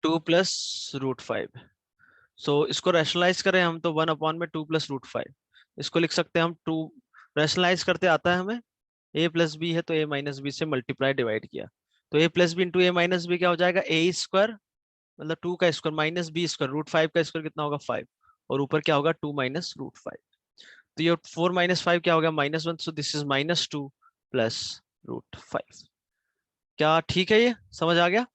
2 plus root 5। सो इसको rationalise करें हम तो 1 अपॉन में 2 प्लस रूट 5। इसको लिख सकते हैं हम 2, रैशनलाइज करते आता है हमें, a प्लस बी है तो a माइनस बी से मल्टीप्लाई डिवाइड किया, तो a plus b into a minus b क्या हो जाएगा, ए स्क्वायर मतलब 2 का square minus b square, root 5 का स्क्वायर कितना होगा 5, और ऊपर क्या होगा 2 माइनस रूट 5। तो ये 4 माइनस 5 क्या हो गया -1, so this is -2 plus root 5। क्या ठीक है, ये समझ आ गया?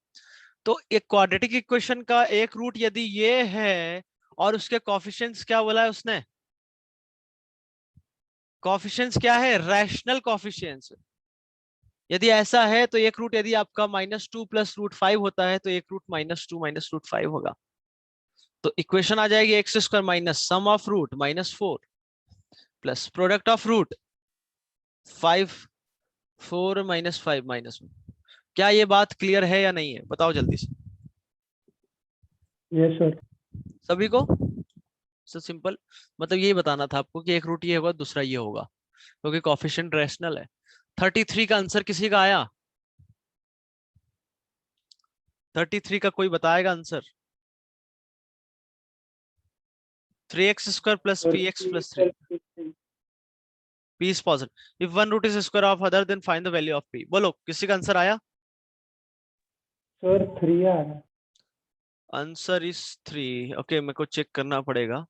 तो एक क्वाड्रेटिक इक्वेशन का एक रूट यदि ये है और उसके कॉफिशिएंट्स क्या बोला है उसने, कॉफिशिएंट्स क्या है, रैशनल कॉफिशिएंट्स। यदि ऐसा है तो एक रूट यदि आपका -2 प्लस रूट 5 होता है तो एक रूट -2 माइनस रूट 5 होगा। तो इक्वेशन आ जाएगी x square minus sum of root -4 plus product of root 5, 4 minus 5 -1। क्या ये बात क्लियर है या नहीं है, बताओ जल्दी से यस सर। सभी को। सो सिंपल, मतलब यही बताना था आपको कि एक रूट ये होगा दूसरा ये होगा, क्योंकि कॉफिशिएंट रैशनल है। 33 का आंसर किसी का आया? 33 का कोई बताएगा answer? 3x square plus sir P x plus 3, p is positive if one root is square of other then find the value of p। बोलो किसी का आंसर आया? सर 3 आया। Answer is 3। ओके, मेरे को चेक करना पड़ेगा।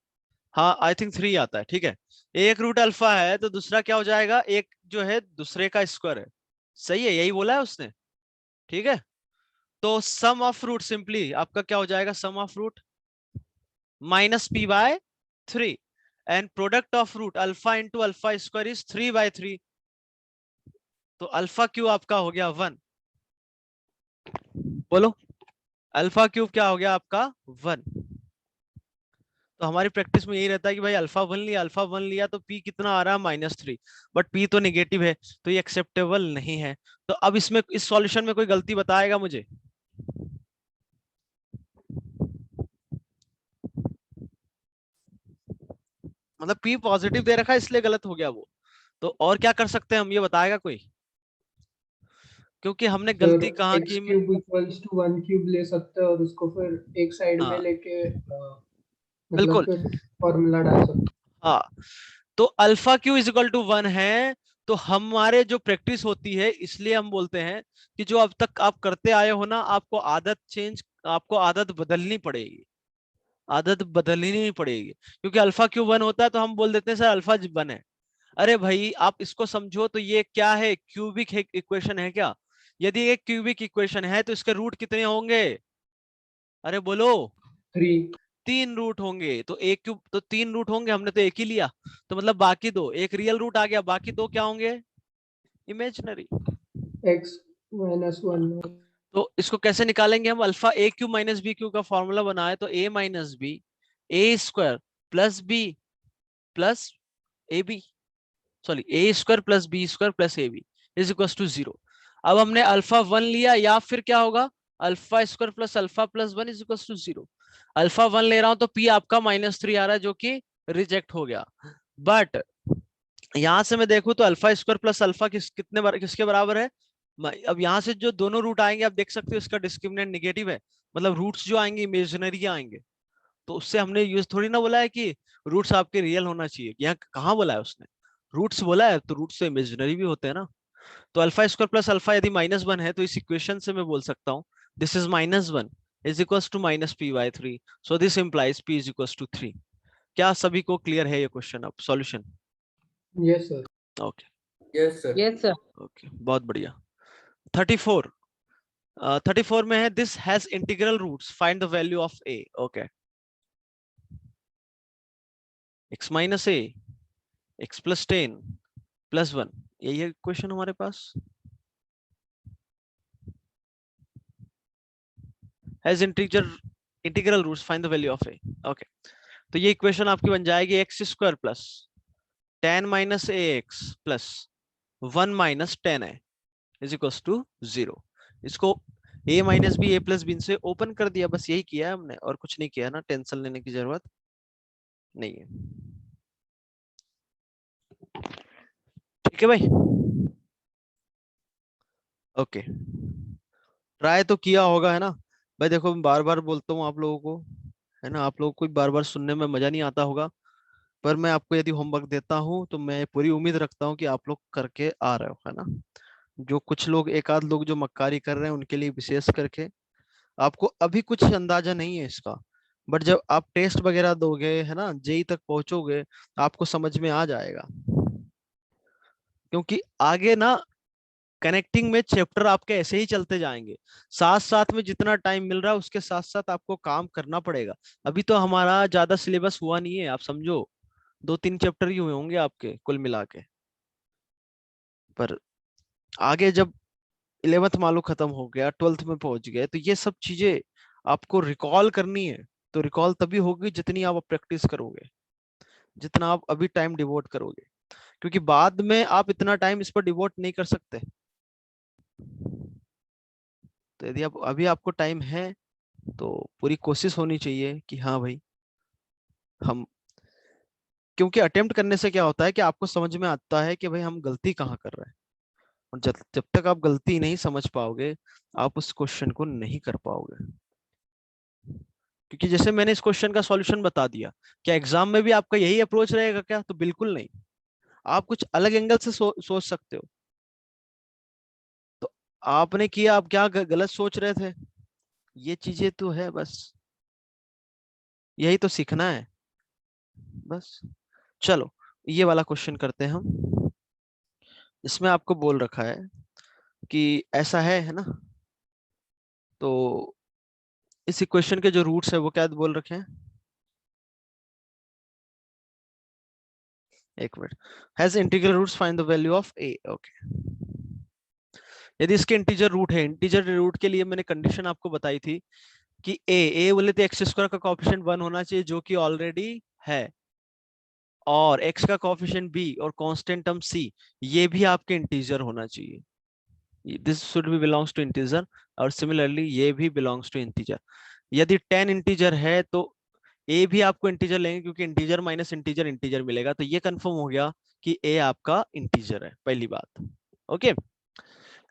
हाँ आई थिंक 3 आता है, ठीक है। एक रूट अल्फा है तो दूसरा क्या हो जाएगा, एक जो है दूसरे का स्क्वायर है। सही है, यही बोला है उसने, ठीक है। तो सम ऑफ रूट सिंपली आपका क्या हो जाएगा, sum of root -p/3 and product of root alpha into alpha square is 3/3। तो अल्फा क्यू आपका हो गया 1। बोलो अल्फा क्यूब क्या हो गया आपका 1। तो हमारी प्रैक्टिस में यही रहता है कि भाई अल्फा वन लिया तो पी कितना आ रहा है -3, बट पी तो नेगेटिव है तो ये एक्सेप्टेबल नहीं है। तो अब इसमें इस सॉल्यूशन में कोई गलती बताएगा मुझे? मतलब पी पॉजिटिव दे रखा है इसलिए गलत हो गया वो, तो और क्या कर सकते हैं हम, ये बताएगा कोई? क्योंकि हमने सर गलती कहाँ एक्स की क्यूब इक्वल्स टू 1 क्यूब ले सकते हैं और उसको फिर एक साइड में हाँ लेके मतलब बिल्कुल, फिर फॉर्मूला डाल सकते हाँ। तो alpha q is equal to 1 है, तो हमारे जो प्रैक्टिस होती है इसलिए हम बोलते हैं कि जो अब तक आप करते आए हो ना, आपको आदत बदलनी पड़ेगी, आदत बदलनी पड़ेगी। क्योंकि अल्फा क्यू 1 होता है तो हम बोल देते हैं सर अल्फा 1 है। अरे भाई आप इसको समझो, तो ये क्या है, क्यूबिक इक्वेशन है क्या? यदि एक क्यूबिक इक्वेशन है तो इसके रूट कितने होंगे? अरे बोलो। 3। 3 रूट होंगे, तो एक क्यूब तो 3 रूट होंगे, हमने तो एक ही लिया, तो मतलब बाकी दो, एक रियल रूट आ गया, बाकी दो क्या होंगे, इमेजिनरी। एक्स -1। तो इसको कैसे निकालेंगे हम, alpha a q minus b q का फॉर्मूला बनाए तो a minus b a square plus b plus a b, sorry a square plus b square plus a b is equal to 0। अब हमने अल्फा 1 लिया, या फिर क्या होगा, alpha square plus alpha plus 1 is equal to 0। Alpha 1 ले रहा हूं तो पी आपका -3 आ रहा है जो कि रिजेक्ट हो गया। बट यहां से मैं देखूं तो अल्फा स्क्वायर प्लस अल्फा किसके बराबर है? अब यहाँ से जो दोनों रूट आएंगे आप देख सकते हो इसका डिस्क्रिमिनेंट निगेटिव है, मतलब रूट्स जो आएंगे इमेजिनरी आएंगे। तो उससे हमने यूज थोड़ी ना बोला है कि रूट्स आपके रियल होना चाहिए, यहाँ कहाँ बोला है उसने, रूट्स बोला है तो रूट्स तो इमेजिनरी भी होते हैं ना। तो अल्फा स्क्वायर प्लस अल्फा यदि -1 है तो इस इक्वेशन से मैं बोल सकता हूँ this is -1 is equal to -p/3, so this implies p is equal to 3। क्या सभी को क्लियर है ये क्वेश्चन? अब solution. Yes sir. Okay yes sir. Yes sir. Okay, बहुत बढ़िया। 34, 34 में है this has integral roots find the value of a। ओके, x minus a, x plus 10 plus 1, यही है क्वेश्चन हमारे पास। Has integral roots find the value of a। Okay, तो ये इक्वेशन आपकी बन जाएगी x square plus 10 minus a x plus 1 minus 10a is equal to 0। इसको a minus b a plus b से ओपन कर दिया, बस यही किया है हमने और कुछ नहीं किया ना, टेंशन लेने की जरूरत नहीं है। ठीक है भाई, ओके, ट्राई तो किया होगा है ना। भाई देखो मैं बार बार बोलता हूँ आप लोगों को, है ना, आप लोगों को बार बार सुनने में मजा नहीं आता होगा, पर मैं आपको यदि होमवर्क देता हूँ तो मैं पूरी उम्मीद रखता हूँ कि आप लोग करके आ रहे हो, है ना। जो कुछ लोग, एक आध लोग जो मक्कारी कर रहे हैं उनके लिए विशेष करके, आपको अभी कुछ अंदाजा नहीं है इसका, बट जब आप टेस्ट वगैरह दोगे, है ना, जेई तक पहुंचोगे, आपको समझ में आ जाएगा। क्योंकि आगे ना कनेक्टिंग में चैप्टर आपके ऐसे ही चलते जाएंगे, साथ साथ में जितना टाइम मिल रहा है उसके साथ साथ आपको काम करना पड़ेगा। अभी तो हमारा ज्यादा सिलेबस हुआ नहीं है, आप समझो 2-3 चैप्टर ही हुए होंगे आपके कुल मिला के। पर आगे जब 11th मान लो खत्म हो गया, 12th में पहुंच गए, तो ये सब चीजें आपको रिकॉल करनी है। तो रिकॉल तभी होगी जितनी आप प्रैक्टिस करोगे, जितना आप अभी टाइम डिवोट करोगे, क्योंकि बाद में आप इतना टाइम इस पर डिवोट नहीं कर सकते। तो यदि आप अभी आपको टाइम है तो पूरी कोशिश होनी चाहिए कि हाँ भाई हम, क्योंकि अटेम्प्ट करने से क्या होता है कि आपको समझ में आता है कि भाई हम गलती कहाँ कर रहे हैं। और जब जब तक आप गलती नहीं समझ पाओगे, आप उस क्वेश्चन को नहीं कर पाओगे। क्योंकि जैसे मैंने इस क्वेश्चन का सॉल्यूशन बता दिया, क्या एग्जाम में भी आपका यही अप्रोच रहेगा क्या? तो बिल्कुल नहीं, आप कुछ अलग एंगल से सोच सकते हो। तो आपने किया, आप क्या गलत सोच रहे थे, ये चीजें तो है, बस यही तो सीखना है बस। चलो ये वाला क्वेश्चन करते हैं हम। इसमें आपको बोल रखा है कि ऐसा है ना। तो इस इक्वेशन के जो रूट्स है वो क्या बोल रखे हैं, एक minute, has integral roots, find the value of a. Okay, यदि इसके इंटीजर रूट है, इंटीजर रूट के लिए मैंने कंडीशन आपको बताई थी कि ए बोले तो एक्स स्क्वायर का कोएफिशिएंट 1 होना चाहिए, जो कि ऑलरेडी है, और एक्स का कोएफिशिएंट बी और कांस्टेंट टर्म सी, ये भी आपके इंटीजर होना चाहिए। This should be belongs to integer, और सिमिलरली ये भी बिलोंग्स टू इंटीजर। यदि 10 इंटीजर है तो ए भी आपको इंटीजर लेंगे, क्योंकि इंटीजर माइनस इंटीजर इंटीजर मिलेगा। तो ये कंफर्म हो गया कि ए आपका इंटीजर है, पहली बात। ओके,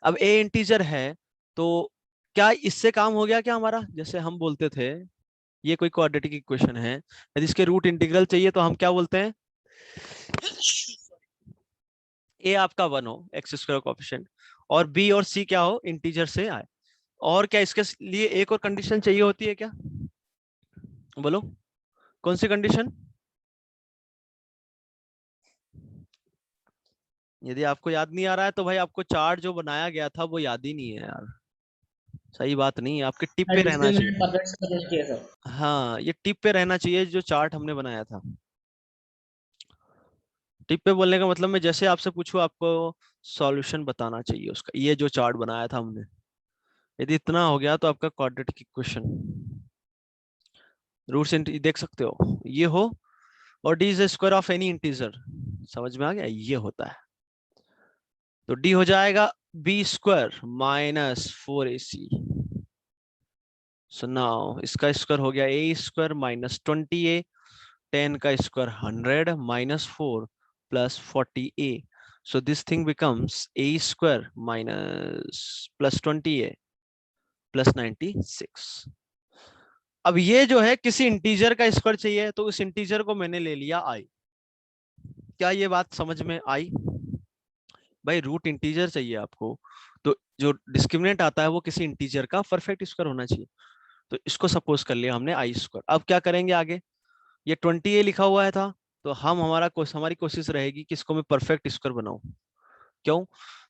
अब ए इंटीजर है तो क्या इससे काम हो गया क्या हमारा? जैसे हम बोलते थे ये कोई क्वाड्रेटिक इक्वेशन है, यदि इसके रूट इंटीग्रल चाहिए तो हम क्या बोलते हैं, ए आपका 1 हो एक्स स्क्वायर कोएफिशिएंट, और बी और सी क्या हो, इंटीजर से आए। और क्या इसके लिए एक और कंडीशन चाहिए होती है क्या? बोलो कौन सी कंडीशन? यदि आपको याद नहीं आ रहा है तो भाई आपको चार्ट जो बनाया गया था वो याद ही नहीं है यार, सही बात नहीं है, आपके टिप पे रहना डिस्क्रिमिनेंट चाहिए। परफेक्ट सजेस्ट किया सर। हाँ, ये टिप पे रहना चाहिए जो चार्ट हमने बनाया था। टिप पे बोलने का मतलब मैं जैसे आपसे पूछूं आपको सॉल्यूशन बताना चाहिए उसका, ये जो चार्ट बनाया था हमने। यदि इतना हो गया तो आपका क्वाड्रेटिक इक्वेशन, रूट्स देख सकते हो ये हो, और D is square of any integer, समझ में आ गया, ये होता है। तो डी हो जाएगा b square minus 4ac। So now इसका स्क्वायर हो गया ए स्क्वायर माइनस 20a, 10 का square 100 minus 4 plus 40a। So this thing becomes a square minus plus 20a plus 96। अब ये जो है किसी इंटीजर का स्क्वायर चाहिए, तो उस इंटीजर को मैंने ले लिया i। क्या ये बात समझ में आई? भाई रूट इंटीजर चाहिए आपको, तो जो डिस्क्रिमिनेंट आता है वो किसी इंटीजर का परफेक्ट स्क्वायर होना चाहिए। तो इसको सपोज कर लिया हमने आई स्क्वायर। अब क्या करेंगे आगे, ये 20a लिखा हुआ है था, तो हमारी कोशिश रहेगी कि इसको मैं परफेक्ट स्क्वायर बनाऊं। क्यों?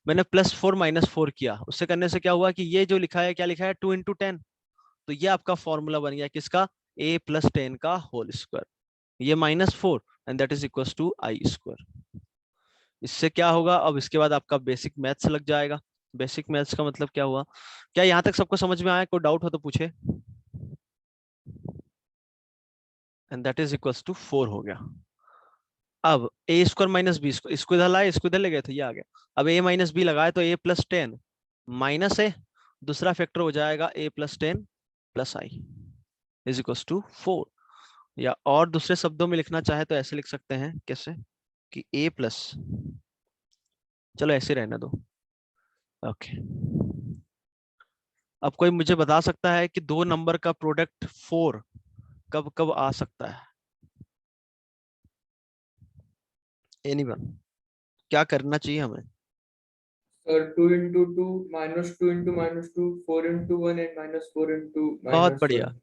मैंने +4 -4 किया, उससे करने से क्या हुआ कि ये जो लिखा है, क्या लिखा है, 2 × 10। तो ये आपका फॉर्मूला बन गया किसका, a + 10 का होल स्क्वायर, ये -4 and that is equal to i square. इससे क्या होगा, अब इसके बाद आपका बेसिक मैथ्स लग जाएगा। बेसिक मैथ्स का मतलब क्या हुआ, क्या यहाँ तक सबको समझ में आया? कोई डाउट हो तो पूछे। And that is equal to 4 हो गया। अब a square minus b square, इसको इधर लाए, इसको इधर ले गए थे, ये आ गया। अब a माइनस बी लगाए तो a + 10 माइनस है, दूसरा फैक्टर हो जाएगा a + 10 + i is equal to 4। या और दूसरे शब्दों में लिखना चाहे तो ऐसे लिख सकते हैं, कैसे कि a प्लस, चलो ऐसे रहने दो। ओके, अब कोई मुझे बता सकता है कि दो नंबर का प्रोडक्ट 4 कब कब आ सकता है? एनीवन? क्या करना चाहिए हमें? Sir, 2 into 2 minus 2 into minus 2, 4 into 1 and minus 4 into बहुत minus बढ़िया। 1.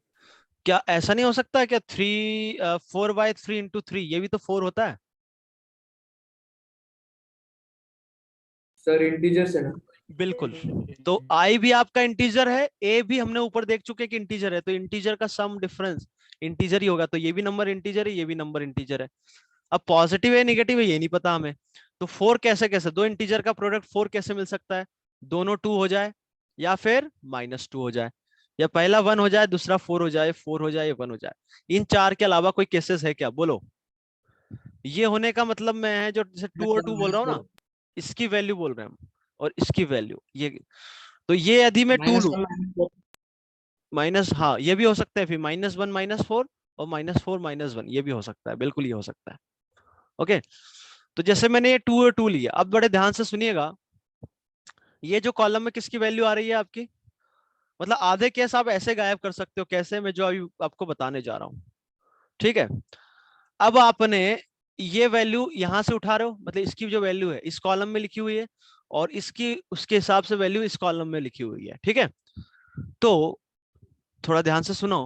क्या ऐसा नहीं हो सकता क्या 4/3 into 3 ये भी तो 4 होता है? Sir, integers है ना? बिल्कुल। तो आई भी आपका इंटीजर है, ए भी हमने ऊपर देख चुके कि इंटीजर है, तो इंटीजर का सम डिफरेंस इंटीजर ही होगा, तो ये भी नंबर इंटीजर है, ये भी नंबर इंटीजर है। अब पॉजिटिव है निगेटिव है ये नहीं पता हमें, तो 4 कैसे कैसे, दो इंटीजर का प्रोडक्ट 4 कैसे मिल सकता है? दोनों 2 हो जाए या फिर -2 हो जाए, या पहला 1 हो जाए दूसरा 4 हो जाए, 4 हो जाए या 1 हो जाए। इन चार के अलावा कोई केसेस है क्या, बोलो? ये होने का मतलब मैं है जो जैसे 2 और 2 बोल रहा हूँ ना, इसकी वैल्यू बोल रहे हैं हम, और इसकी वैल्यू ये, तो ये यदि मैं 2 लूं, -1 -4. माइनस, हाँ ये भी हो सकता है, फिर -1 -4 और -4 -1 ये भी हो सकता है, बिल्कुल ये हो सकता है। ओके, तो जैसे मैंने ये 2 और 2 लिया, अब बड़े ध्यान से सुनिएगा, ये जो कॉलम में किसकी वैल्यू आ रही है आपकी, मतलब आधे केस आप ऐसे गायब कर सकते हो, कैसे, मैं जो अभी आपको बताने जा रहा हूँ। ठीक है, अब आपने ये वैल्यू यहां से उठा रहे हो, मतलब इसकी जो वैल्यू है इस कॉलम में लिखी हुई है, और इसकी उसके हिसाब से वैल्यू इस कॉलम में लिखी हुई है। ठीक है, तो थोड़ा ध्यान से सुनो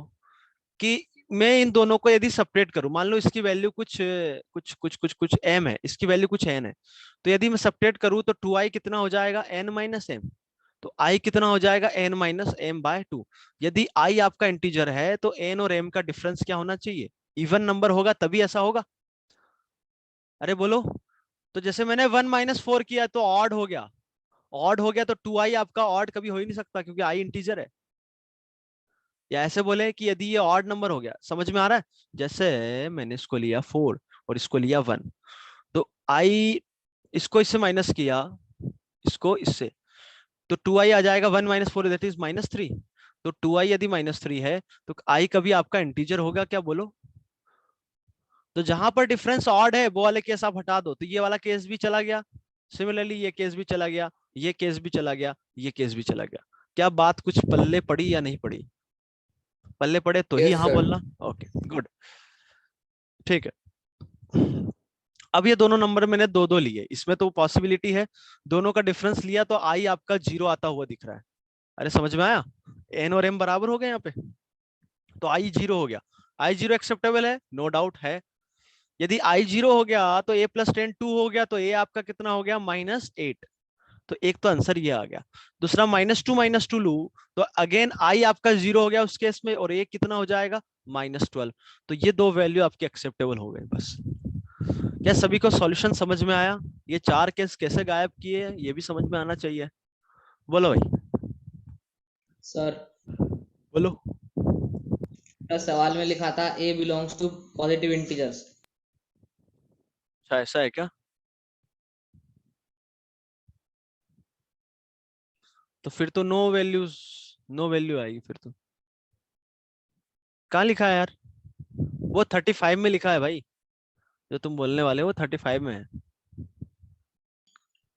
कि मैं इन दोनों को यदि सेपरेट करूं, मान लो इसकी वैल्यू कुछ एम है, इसकी वैल्यू कुछ एन है, तो यदि मैं सेपरेट करूं तो 2i कितना हो जाएगा, n माइनस एम। तो i कितना हो जाएगा, n माइनस एम बाय 2। यदि i आपका इंटीजर है तो n और m का डिफरेंस क्या होना चाहिए, इवन नंबर होगा तभी ऐसा होगा। अरे बोलो, तो जैसे मैंने 1 - 4 किया तो ऑड हो गया, ऑड हो गया तो 2i आपका ऑड कभी हो ही नहीं सकता क्योंकि i इंटीजर है। या ऐसे बोले कि यदि ये ऑड नंबर हो गया, समझ में आ रहा है? जैसे मैंने इसको लिया 4 और इसको लिया 1, तो आई इसको इससे माइनस किया, इसको इससे, तो 2i आ जाएगा, 1 - 4 दैट इज -3। तो 2i यदि -3 है तो i कभी आपका इंटीजर होगा क्या, बोलो? तो जहां पर डिफरेंस ऑड है वो वाले केस आप हटा दो, तो ये वाला केस भी चला गया, सिमिलरली ये केस भी चला गया, ये केस भी चला गया, ये केस भी चला गया। क्या बात कुछ पल्ले पड़ी या नहीं पड़ी? पल्ले पड़े तो ही Yes, हाँ sir. बोलना। ओके गुड, ठीक है। अब ये दोनों नंबर मैंने दो दो लिए, इसमें तो पॉसिबिलिटी है दोनों का डिफरेंस लिया तो आई आपका 0 आता हुआ दिख रहा है। अरे समझ में आया? एन और एम बराबर हो गए यहाँ पे, तो आई 0 हो गया। आई 0 एक्सेप्टेबल है, नो डाउट है। यदि आई 0 हो गया तो ए प्लस 10 2 हो गया, तो ए आपका कितना हो गया, -8। तो एक तो आंसर ये आ गया। दूसरा -2 लू तो अगेन आई आपका 0 हो गया उस केस में, और ए कितना हो जाएगा, -12। तो ये दो वैल्यू आपके एक्सेप्टेबल हो गए बस। क्या सभी को सॉल्यूशन समझ में आया? ये चार केस कैसे गायब किए ये भी समझ में आना चाहिए। बोलो भाई, सर, बोलो। सवाल में लिखा था A belongs to positive integers. अच्छा ऐसा है क्या? तो फिर तो नो वैल्यूज, नो वैल्यू आएगी फिर तो। कहाँ लिखा है यार? वो 35 में लिखा है भाई, जो तुम बोलने वाले हो वो 35 में है।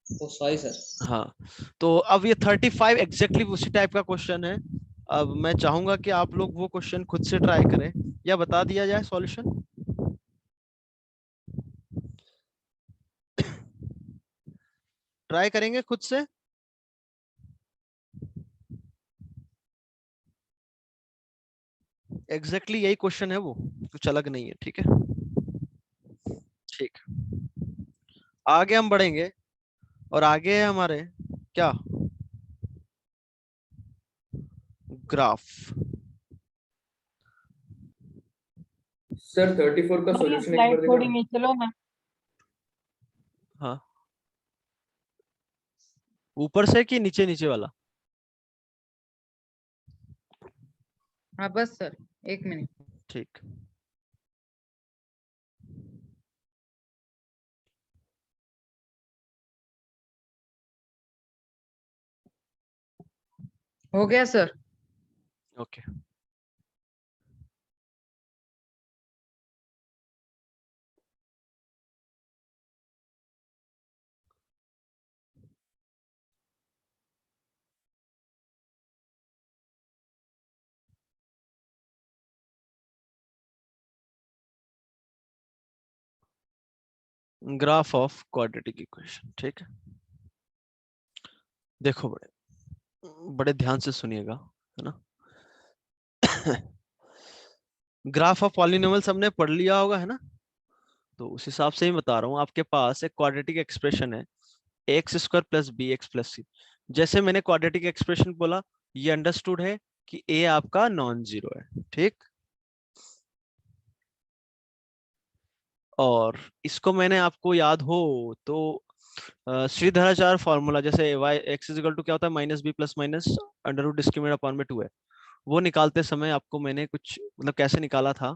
Oh, sorry, sir. हाँ, तो अब ये 35 एग्जैक्टली उसी टाइप का क्वेश्चन है। अब मैं चाहूंगा कि आप लोग वो क्वेश्चन खुद से ट्राई करें, या बता दिया जाए सॉल्यूशन। ट्राई करेंगे खुद से? एग्जैक्टली यही क्वेश्चन है वो, कुछ अलग नहीं है। ठीक है, ठीक। आगे हम बढ़ेंगे, और आगे है हमारे क्या, ग्राफ। सर 34 का सर ये सॉल्यूशन एक स्लाइड बार थोड़ी दिखाना. नीचे लो ना। हाँ, ऊपर से कि नीचे नीचे वाला? हाँ बस सर, 1 मिनट। ठीक। हो गया sir. Okay. Graph of quadratic equation, ठीक है। देखो बड़े बड़े ध्यान से सुनिएगा, है ना। ग्राफ ऑफ पॉलिनोमियल हमने पढ़ लिया होगा, है ना। तो उस हिसाब से ही बता रहा हूँ, आपके पास एक क्वाड्रेटिक एक्सप्रेशन है x square plus b x plus c. जैसे मैंने क्वाड्रेटिक एक्सप्रेशन बोला, ये अंडरस्टूड है कि ए आपका नॉन जीरो है, ठीक। और इसको मैंने आपको याद हो तो श्रीधराचार्य फॉर्मूला, जैसे y x is equal to क्या होता है, minus b plus minus under root discriminant upon में 2 है। वो निकालते समय आपको मैंने कुछ मतलब कैसे निकाला था,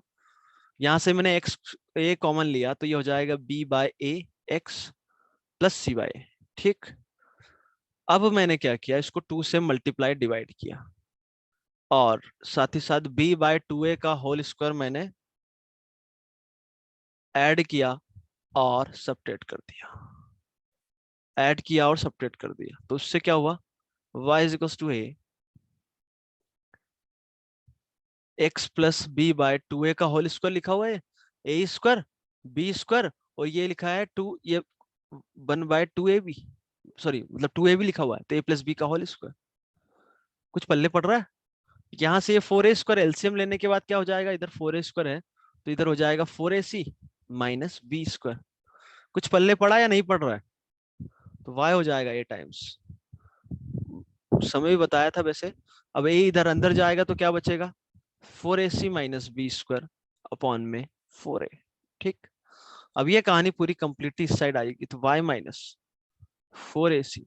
यहाँ से मैंने एक्स ए कॉमन लिया तो ये हो जाएगा बी बाय ए एक्स प्लस सी बाय ए, ठीक। अब मैंने क्या किया, इसको 2 से मल्टीप्लाई डिवाइड किया और साथ ही साथ b बाय 2a का होल स्क्वायर मैंने ऐड किया और सबट्रैक्ट कर दिया, ऐड किया और सबट्रैक्ट कर दिया। तो उससे क्या हुआ, y is equal to a x plus b by 2a का होल स्क्वायर लिखा हुआ है, ए स्क्वायर बी स्क्वायर, और ये लिखा है 2, ये 1 बाय 2ab, सॉरी मतलब 2ab लिखा हुआ है, तो a प्लस बी का होल स्क्वायर। कुछ पल्ले पड़ रहा है। यहाँ से ये 4a स्क्वायर एलसीएम लेने के बाद क्या हो जाएगा, इधर 4a स्क्वायर है तो इधर हो जाएगा 4ac माइनस बी स्क्वायर। कुछ पल्ले पड़ा या नहीं पड़ रहा है, तो y हो जाएगा a टाइम्स, समय भी बताया था वैसे। अब a इधर अंदर जाएगा तो क्या बचेगा, 4ac minus b square upon में 4a, ठीक। अब ये कहानी पूरी कंप्लीटली इस साइड आएगी, तो y minus 4ac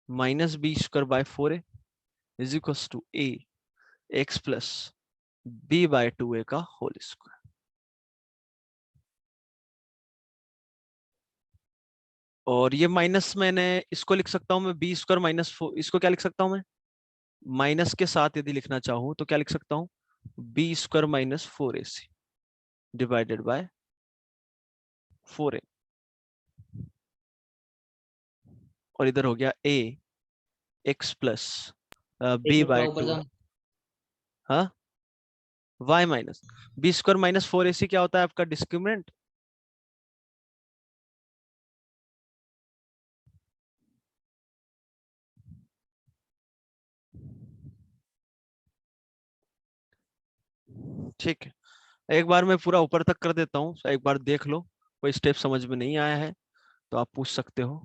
minus b square by 4a is equal to a x plus b by 2a का होल स्क्वायर। और ये माइनस मैंने इसको लिख सकता हूं मैं बी स्क्वायर माइनस 4, इसको क्या लिख सकता हूं मैं, माइनस के साथ यदि लिखना चाहूं तो क्या लिख सकता हूं, b square minus 4ac divided by 4a, और इधर हो गया a एक्स प्लस एक बी मिनट थोड़ा बाय ऊपर 2, जाओ। हाँ y minus b square minus 4ac क्या होता है आपका डिस्क्रिमिनेंट। ठीक है, एक बार मैं पूरा ऊपर तक कर देता हूँ, एक बार देख लो, कोई स्टेप समझ में नहीं आया है तो आप पूछ सकते हो।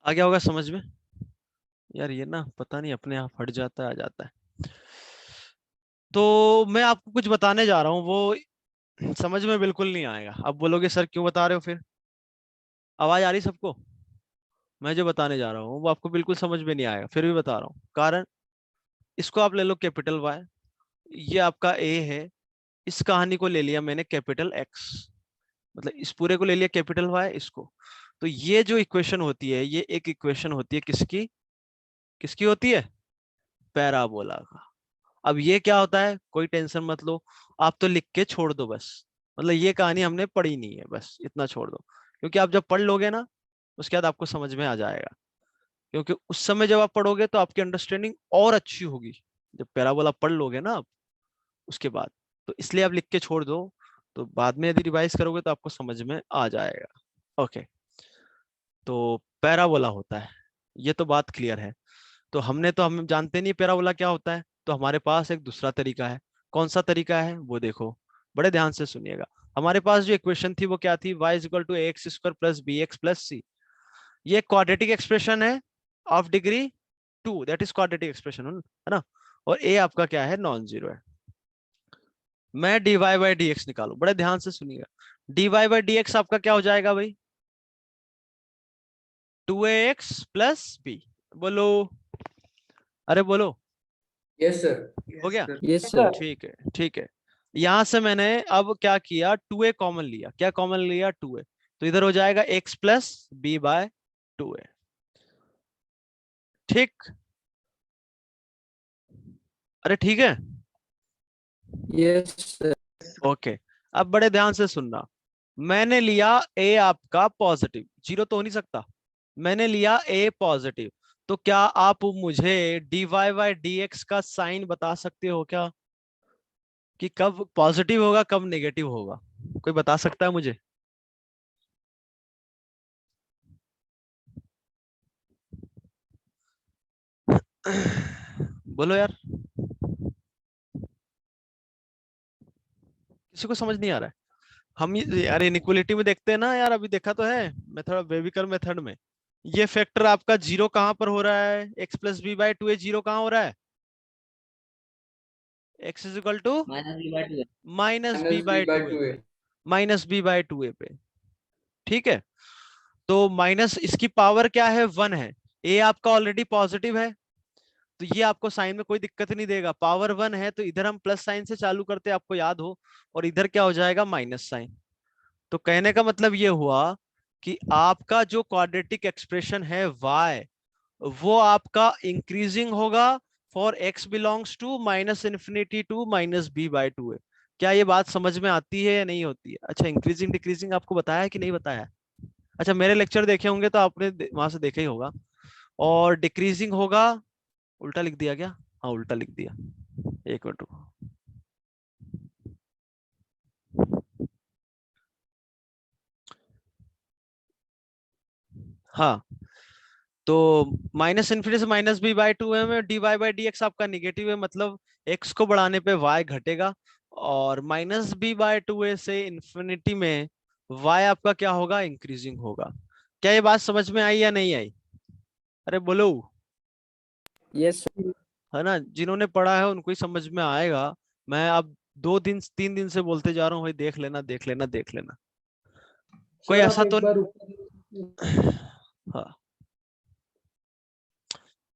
आ गया होगा समझ में। यार ये ना पता नहीं अपने आप हट जाता है, आ जाता है। तो मैं आपको कुछ बताने जा रहा हूँ, वो समझ में बिल्कुल नहीं आएगा। अब बोलोगे सर क्यों बता रहे हो फिर, आवाज आ रही सबको। मैं जो बताने जा रहा हूँ वो आपको बिल्कुल समझ में नहीं आएगा, फिर भी बता रहा हूँ कारण। इसको आप ले लो कैपिटल वाई, ये आपका ए है, इस कहानी को ले लिया मैंने कैपिटल एक्स, मतलब इस पूरे को ले लिया कैपिटल वाई इसको। तो ये जो इक्वेशन होती है ये एक इक्वेशन होती है किसकी, किसकी होती है, पैराबोला का। अब ये क्या होता है, कोई टेंशन मत लो, आप तो लिख के छोड़ दो बस, मतलब ये कहानी हमने पढ़ी नहीं है, बस इतना छोड़ दो, क्योंकि आप जब पढ़ लोगे ना उसके बाद आपको समझ में आ जाएगा, क्योंकि उस समय जब आप पढ़ोगे तो आपकी अंडरस्टैंडिंग और अच्छी होगी, जब पैराबोला पढ़ लोगे ना आप उसके बाद, तो इसलिए आप लिख के छोड़ दो, तो बाद में यदि रिवाइज करोगे तो आपको समझ में आ जाएगा। ओके, तो पैराबोला होता है, ये तो बात क्लियर है। तो हम जानते नहीं पैराबोला क्या होता है, तो हमारे पास एक दूसरा तरीका है। कौन सा तरीका है वो देखो, बड़े ध्यान से सुनिएगा। हमारे पास जो इक्वेशन थी वो क्या थी, y is equal to x square plus b x plus c. ये क्वाड्रेटिक एक्सप्रेशन है of degree 2, that is quadratic expression, है ना। और a आपका क्या है, नॉन जीरो है। मैं dy बाई डी एक्स निकालू, बड़े ध्यान से सुनिएगा। dy बाई डी एक्स आपका क्या हो जाएगा भाई, 2ax प्लस बी। बोलो, अरे बोलो, यस सर। हो गया। Yes sir. ठीक है ठीक है। यहां से मैंने अब क्या किया, 2a कॉमन लिया, क्या कॉमन लिया, 2a, तो इधर हो जाएगा x plus b by 2a। ठीक, अरे ठीक है, यस सर। ओके। अब बड़े ध्यान से सुनना, मैंने लिया a आपका पॉजिटिव, जीरो तो हो नहीं सकता, मैंने लिया a पॉजिटिव, तो क्या आप मुझे dy बाई डी एक्स का साइन बता सकते हो क्या, कि कब पॉजिटिव होगा कब नेगेटिव होगा, कोई बता सकता है मुझे। बोलो यार, किसी को समझ नहीं आ रहा है। यार इनइक्वालिटी में देखते हैं ना यार, अभी देखा तो है मेथड, बेबीकर मेथड में, ये फैक्टर आपका जीरो कहां पर हो रहा है, x plus b by two a, zero कहां हो रहा है, x is equal to minus b by 2 minus b minus b by by two a 2a। पे, minus b by two a पे। ठीक है, तो माइनस इसकी पावर क्या है, 1 है, a आपका ऑलरेडी पॉजिटिव है, तो ये आपको साइन में कोई दिक्कत नहीं देगा, पावर 1 है, तो इधर हम प्लस साइन से चालू करते हैं, आपको याद हो, और इधर क्या हो जाएगा, माइनस साइन। तो कहने का मतलब ये हुआ कि आपका जो क्वाड्रेटिक एक्सप्रेशन है y, वो आपका इंक्रीजिंग होगा for x belongs to minus infinity to minus b by two है। क्या ये बात समझ में आती है या नहीं होती है। अच्छा, इंक्रीजिंग डिक्रीजिंग आपको बताया है कि नहीं बताया। अच्छा, मेरे लेक्चर देखे होंगे तो आपने वहां से देखा ही होगा। और डिक्रीजिंग होगा, उल्टा लिख दिया क्या, हाँ उल्टा लिख दिया, एक मिनट रुको। हाँ, तो माइनस इन्फिनिटी से माइनस बी बाई टू है में d y by d x आपका निगेटिव है, मतलब एक्स को बढ़ाने पे वाई घटेगा, और minus b by two a से इन्फिनिटी में वाई आपका क्या होगा, इंक्रीजिंग होगा। क्या ये बात समझ में आई या नहीं आई, अरे बोलो, यस सर। है ना, जिन्होंने पढ़ा है उनको ही समझ में आएगा। मैं अब 2 दिन 3 दिन से बोलते जा रहा हूँ भाई, देख लेना देख लेना देख लेना, कोई सर आप ऐसा एक तो बार हाँ,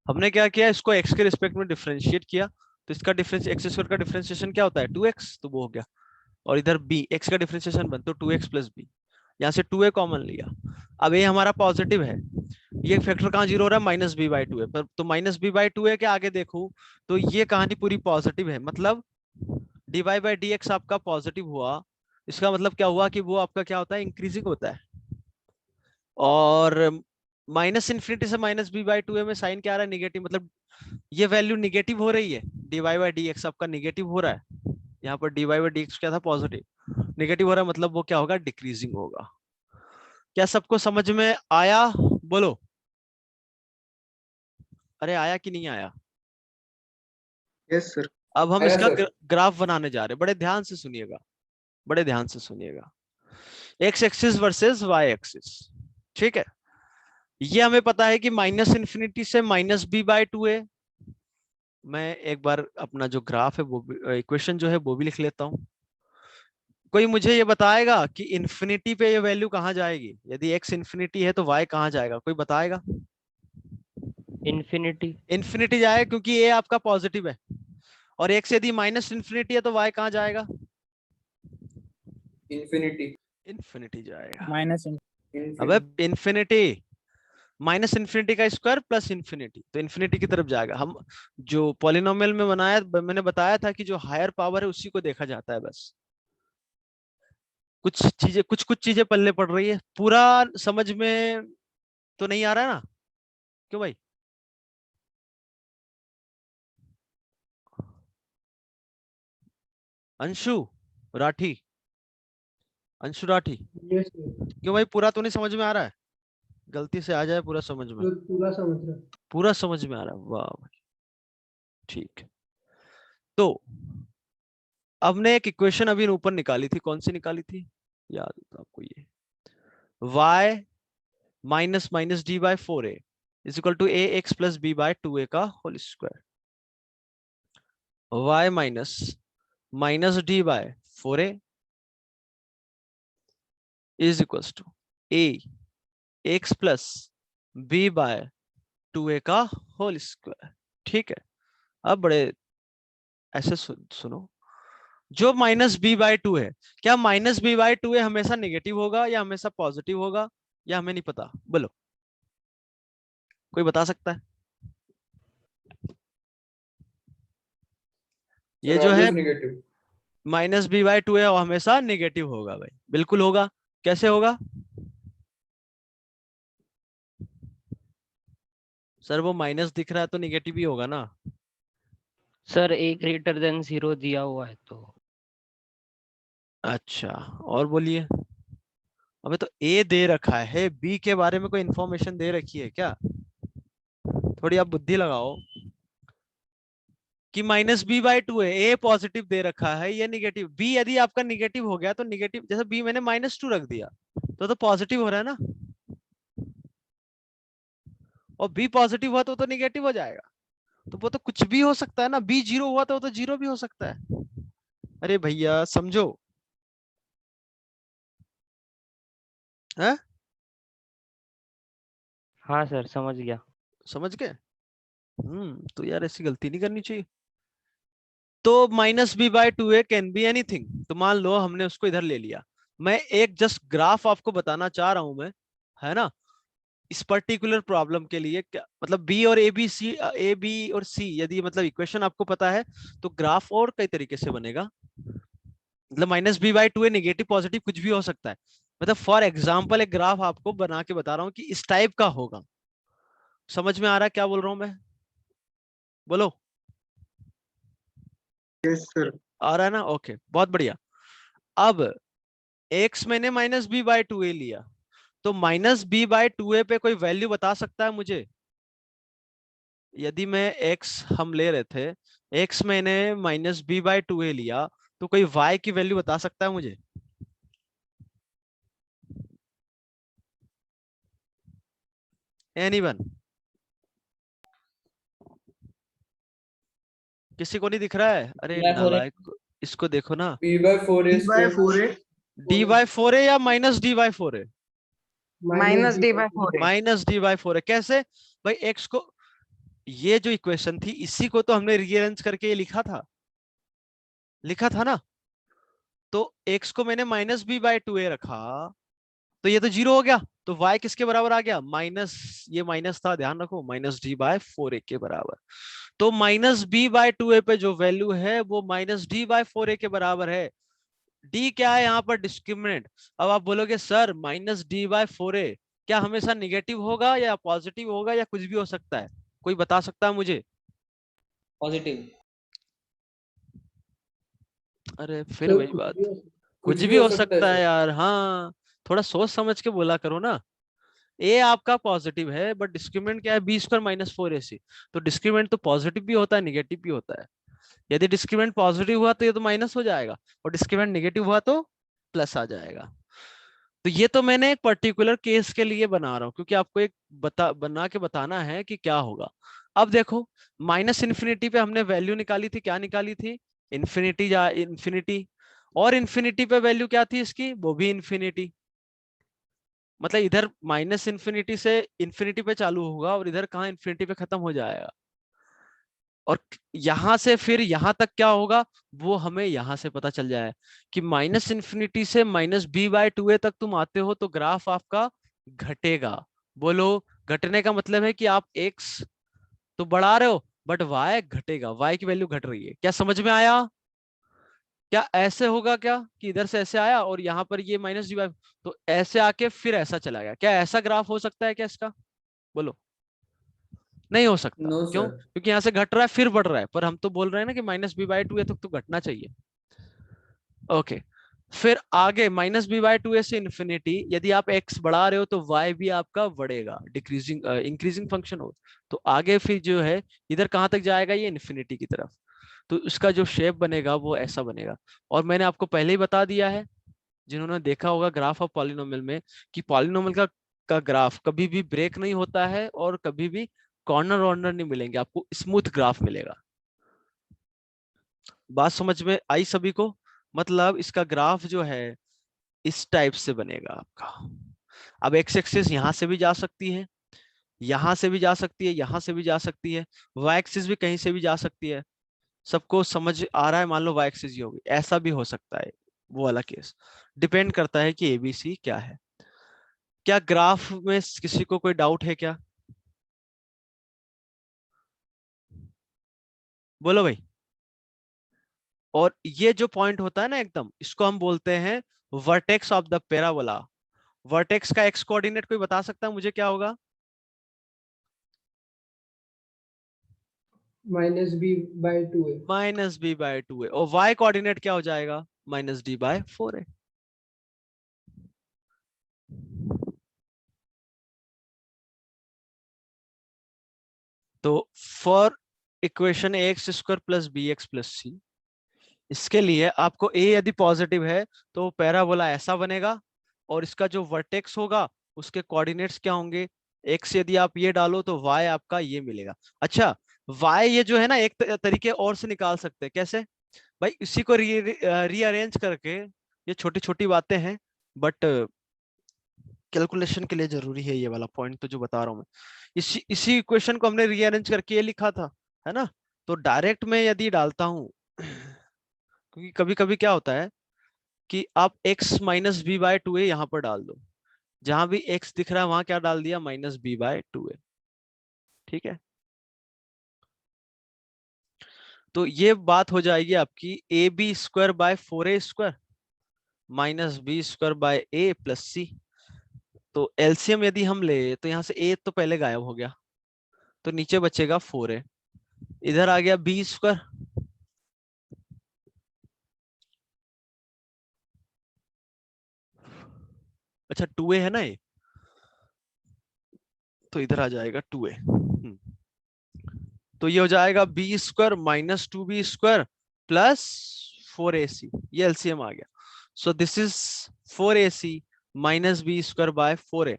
हमने क्या किया, इसको x के रिस्पेक्ट में डिफरेंशिएट किया, तो इसका डिफरेंस एक्स स्क्वायर का डिफरेंशिएशन क्या होता है, 2x, तो वो हो गया, और इधर b x का डिफरेंशिएशन बन तो 2x प्लस बी, यहाँ से 2a कॉमन लिया। अब ये हमारा पॉजिटिव है, ये फैक्टर कहाँ जीरो हो रहा है, माइनस बी बाई टू है, पर तो माइनस बी बाई टू है के आगे देखूं तो ये कहानी पूरी पॉजिटिव है, मतलब d y by d x आपका पॉजिटिव हुआ, इसका मतलब क्या हुआ कि वो आपका क्या होता है, इंक्रीजिंग होता है। और माइनस इन्फिनिटी से माइनस बी बाई टू में साइन क्या आ रहा है, निगेटिव, मतलब ये वैल्यू निगेटिव हो रही है, d y by d x आपका निगेटिव हो रहा है, यहाँ पर d y by d x क्या था, पॉजिटिव, निगेटिव हो रहा है, मतलब वो क्या होगा, डिक्रीजिंग होगा। क्या सबको समझ में आया, बोलो, अरे आया कि नहीं आया। Yes sir. अब हम आया इसका सर। ग्राफ बनाने जा रहे हैं, बड़े ध्यान से सुनिएगा, बड़े ध्यान से सुनिएगा, x axis versus y axis. ठीक है, ये हमें पता है कि माइनस इन्फिनिटी से माइनस बी बाई टू है। मैं एक बार अपना जो ग्राफ है वो इक्वेशन जो है वो भी लिख लेता हूँ। कोई मुझे ये बताएगा कि इन्फिनिटी पे ये वैल्यू कहाँ जाएगी, यदि x इन्फिनिटी है तो y कहाँ जाएगा, कोई बताएगा। इन्फिनिटी। इन्फिनिटी जाएगा क्योंकि a आपका पॉजिटिव है, और x यदि माइनस इन्फिनिटी है तो y कहाँ जाएगा, इंफिनिटी इन्फिनिटी जाएगा। minus अबे इन्फिनिटी माइनस इन्फिनिटी का स्क्वायर प्लस इन्फिनिटी, तो इन्फिनिटी की तरफ जाएगा। हम जो पॉलिनोमियल में बनाया, मैंने बताया था कि जो हायर पावर है उसी को देखा जाता है बस। कुछ चीजें कुछ कुछ चीजें पल्ले पड़ रही है, पूरा समझ में तो नहीं आ रहा है ना? क्यों भाई? अंशु राठी, अंशु राठी, यस क्यों भाई पूरा तो नहीं समझ में आ रहा है? गलती से आ जाए पूरा समझ में। पूरा समझ रहा पूरा समझ में आ रहा है, वाह भाई, ठीक है। तो हमने एक इक्वेशन अभी ऊपर निकाली थी, कौन सी निकाली थी याद होता आपको? ये y minus minus d by 4a is equal to a x plus b by 2a का whole square. y minus minus d by 4a is equal to a x plus b by 2a का whole square. ठीक है, अब बड़े ऐसे सुनो, जो minus b bye 2 है, क्या माइनस बी बाय 2 हमेशा नेगेटिव होगा या हमेशा पॉजिटिव होगा, या हमें नहीं पता? बोलो, कोई बता सकता है? ये जो है नेगेटिव। माइनस बी बाय 2 है वो हमेशा नेगेटिव होगा भाई, बिल्कुल होगा। कैसे होगा सर? वो माइनस दिख रहा है तो नेगेटिव ही होगा ना। सर ए ग्रेटर देन 0 दिया हुआ है तो। अच्छा, और बोलिए। अबे तो ए दे रखा है, बी के बारे में कोई इंफॉर्मेशन दे रखी है क्या? थोड़ी आप बुद्धि लगाओ कि माइनस बी बाय 2 है, ए पॉजिटिव दे रखा है, ये निगेटिव। बी यदि आपका निगेटिव हो गया तो निगेटिव, जैसे बी मैंने -2 रख दिया तो पॉजिटिव हो रहा है ना, और बी पॉजिटिव हुआ तो निगेटिव हो जाएगा। तो वो तो कुछ भी हो सकता है ना, बी 0 हुआ तो वो तो 0 भी हो सकता है। अरे भैया समझो, है? हाँ सर समझ गया। समझ गए? तो यार ऐसी गलती नहीं करनी चाहिए। तो minus b by 2a can be anything, तो मान लो हमने उसको इधर ले लिया। मैं एक जस्ट ग्राफ आपको बताना चाह रहा हूं मैं, है ना, इस पर्टिकुलर प्रॉब्लम के लिए। क्या मतलब बी और ए बी और सी, यदि मतलब इक्वेशन आपको पता है तो ग्राफ और कई तरीके से बनेगा। मतलब minus b by 2a negative positive कुछ भी हो सकता है। मतलब फॉर एग्जाम्पल एक ग्राफ आपको बना के बता रहा हूँ कि इस टाइप का होगा। समझ में आ रहा है क्या बोल रहा हूं मैं? बोलो। Yes sir. आ रहा है ना? ओके, बहुत बढ़िया। अब x मैंने माइनस बी बाय 2a लिया, तो माइनस बी बाय 2a पे कोई वैल्यू बता सकता है मुझे? यदि मैं x हम ले रहे थे, x मैंने माइनस बी बाय 2a लिया, तो कोई y की वैल्यू बता सकता है मुझे? एनीवन? किसी को नहीं दिख रहा है? अरे नालायक, इसको देखो ना। B by 4a square. D by 4a या minus d by 4a? Minus d by 4 minus d by 4a कैसे भाई? x को, ये जो इक्वेशन थी इसी को तो हमने रीअरेंज करके ये लिखा था ना। तो x को मैंने माइनस बी बाय 2a रखा, तो ये तो 0 हो गया। तो y किसके बराबर आ गया? माइनस, ये माइनस था ध्यान रखो, माइनस डी बाय 4a के बराबर। तो माइनस बी बाय 2a पे जो वैल्यू है वो माइनस डी बाय 4a के बराबर है। डी क्या है यहाँ पर? डिस्क्रिमिनेंट। अब आप बोलोगे sir minus d by 4a क्या हमेशा निगेटिव होगा या पॉजिटिव होगा या कुछ भी हो सकता है? कोई बता सकता है मुझे? पॉजिटिव। अरे फिर वही बात, कुछ भी हो सकता है यार। हाँ, थोड़ा सोच समझ के बोला करो ना। ए आपका पॉजिटिव है बट डिस्क्रिमिनेंट क्या है? B square minus 4ac। तो डिस्क्रिमिनेंट तो पॉजिटिव भी होता है नेगेटिव भी होता है। यदि डिस्क्रिमिनेंट पॉजिटिव हुआ तो ये तो माइनस हो जाएगा, और डिस्क्रिमिनेंट नेगेटिव हुआ तो प्लस आ जाएगा। तो ये तो मैंने एक पर्टिकुलर केस के लिए बना रहा हूँ क्योंकि आपको एक बना के बताना है कि क्या होगा। अब देखो, माइनस इन्फिनिटी पे हमने वैल्यू निकाली थी, क्या निकाली थी? इन्फिनिटी या इन्फिनिटी। और इन्फिनिटी पे वैल्यू क्या थी इसकी? वो भी इन्फिनिटी। मतलब इधर माइनस इन्फिनिटी से इन्फिनिटी पे चालू होगा और इधर कहाँ इन्फिनिटी पे खत्म हो जाएगा। और यहां से फिर यहां तक क्या होगा वो हमें यहां से पता चल जाए कि माइनस इन्फिनिटी से माइनस बी बाय टू ए तक तुम आते हो तो ग्राफ आपका घटेगा। बोलो, घटने का मतलब है कि आप एक्स तो बढ़ा रहे हो बट वाई घटेगा, वाई की वैल्यू घट रही है। क्या समझ में आया? क्या ऐसे होगा क्या कि इधर से ऐसे आया और यहाँ पर ये माइनस डी बाई, तो ऐसे आके फिर ऐसा चला गया? क्या ऐसा ग्राफ हो सकता है क्या इसका? बोलो। नहीं हो सकता। No, क्यों? sir. क्योंकि यहाँ से घट रहा है फिर बढ़ रहा है, पर हम तो बोल रहे हैं ना कि माइनस बी बाई टू ए तक तो घटना चाहिए। ओके, फिर आगे minus b by two a से इन्फिनिटी, यदि आप एक्स बढ़ा रहे हो तो वाई भी आपका बढ़ेगा, डिक्रीजिंग इंक्रीजिंग फंक्शन हो। तो आगे फिर जो है इधर कहाँ तक जाएगा? ये इन्फिनिटी की तरफ। तो इसका जो शेप बनेगा वो ऐसा बनेगा। और मैंने आपको पहले ही बता दिया है, जिन्होंने देखा होगा ग्राफ ऑफ पॉलिनोमियल में, कि पॉलिनोमियल का ग्राफ कभी भी ब्रेक नहीं होता है और कभी भी कॉर्नर वॉर्नर नहीं मिलेंगे, आपको स्मूथ ग्राफ मिलेगा। बात समझ में आई सभी को? मतलब इसका ग्राफ जो है इस टाइप से बनेगा आपका। अब एक्स एक्सिस यहां से भी जा सकती है, यहां से भी जा सकती है, यहां से भी जा सकती है, वाई एक्सिस भी कहीं से भी जा सकती है। सबको समझ आ रहा है? मान लो वाई एक्सिस ही होगी, ऐसा भी हो सकता है, वो वाला केस डिपेंड करता है कि एबीसी क्या है। क्या ग्राफ में किसी को कोई डाउट है क्या? बोलो भाई। और ये जो पॉइंट होता है ना एकदम, इसको हम बोलते हैं vertex of the parabola. Vertex का एक्स कोऑर्डिनेट कोई बता सकता है मुझे क्या होगा? Minus b by 2a. Minus b by two a. और वाई कोऑर्डिनेट क्या हो जाएगा? Minus d by four a. तो for equation a x square plus b x plus c, इसके लिए आपको ए यदि पॉजिटिव है तो पैराबोला ऐसा बनेगा, और इसका जो वर्टेक्स होगा उसके कोऑर्डिनेट्स क्या होंगे? एक्स यदि आप ये डालो तो वाई आपका ये मिलेगा। अच्छा, वाई ये जो है ना एक तरीके और से निकाल सकते हैं। कैसे भाई? इसी को रीअरेंज करके, ये छोटी छोटी बातें हैं बट कैलकुलेशन के लिए जरूरी है ये वाला पॉइंट तो जो बता रहा हूँ मैं। इसी इक्वेशन को हमने रीअरेंज करके ये लिखा था, है ना? तो डायरेक्ट में यदि डालता हूँ क्योंकि कभी कभी क्या होता है कि आप x minus b by two a यहाँ पर डाल दो, जहां भी x दिख रहा है वहां क्या डाल दिया? Minus b by two a. ठीक है, तो ये बात हो जाएगी आपकी a b square by four a square minus b square by a plus c. तो एलसीएम यदि हम ले तो यहाँ से ए तो पहले गायब हो गया, तो नीचे बचेगा फोर ए, इधर आ गया बी स्क्वायर, अच्छा टू ए है ना ये, तो इधर आ जाएगा टू ए। तो ये हो जाएगा b square minus two b square plus four a c, ये एलसीएम आ गया। So this is four a c minus b square by four a.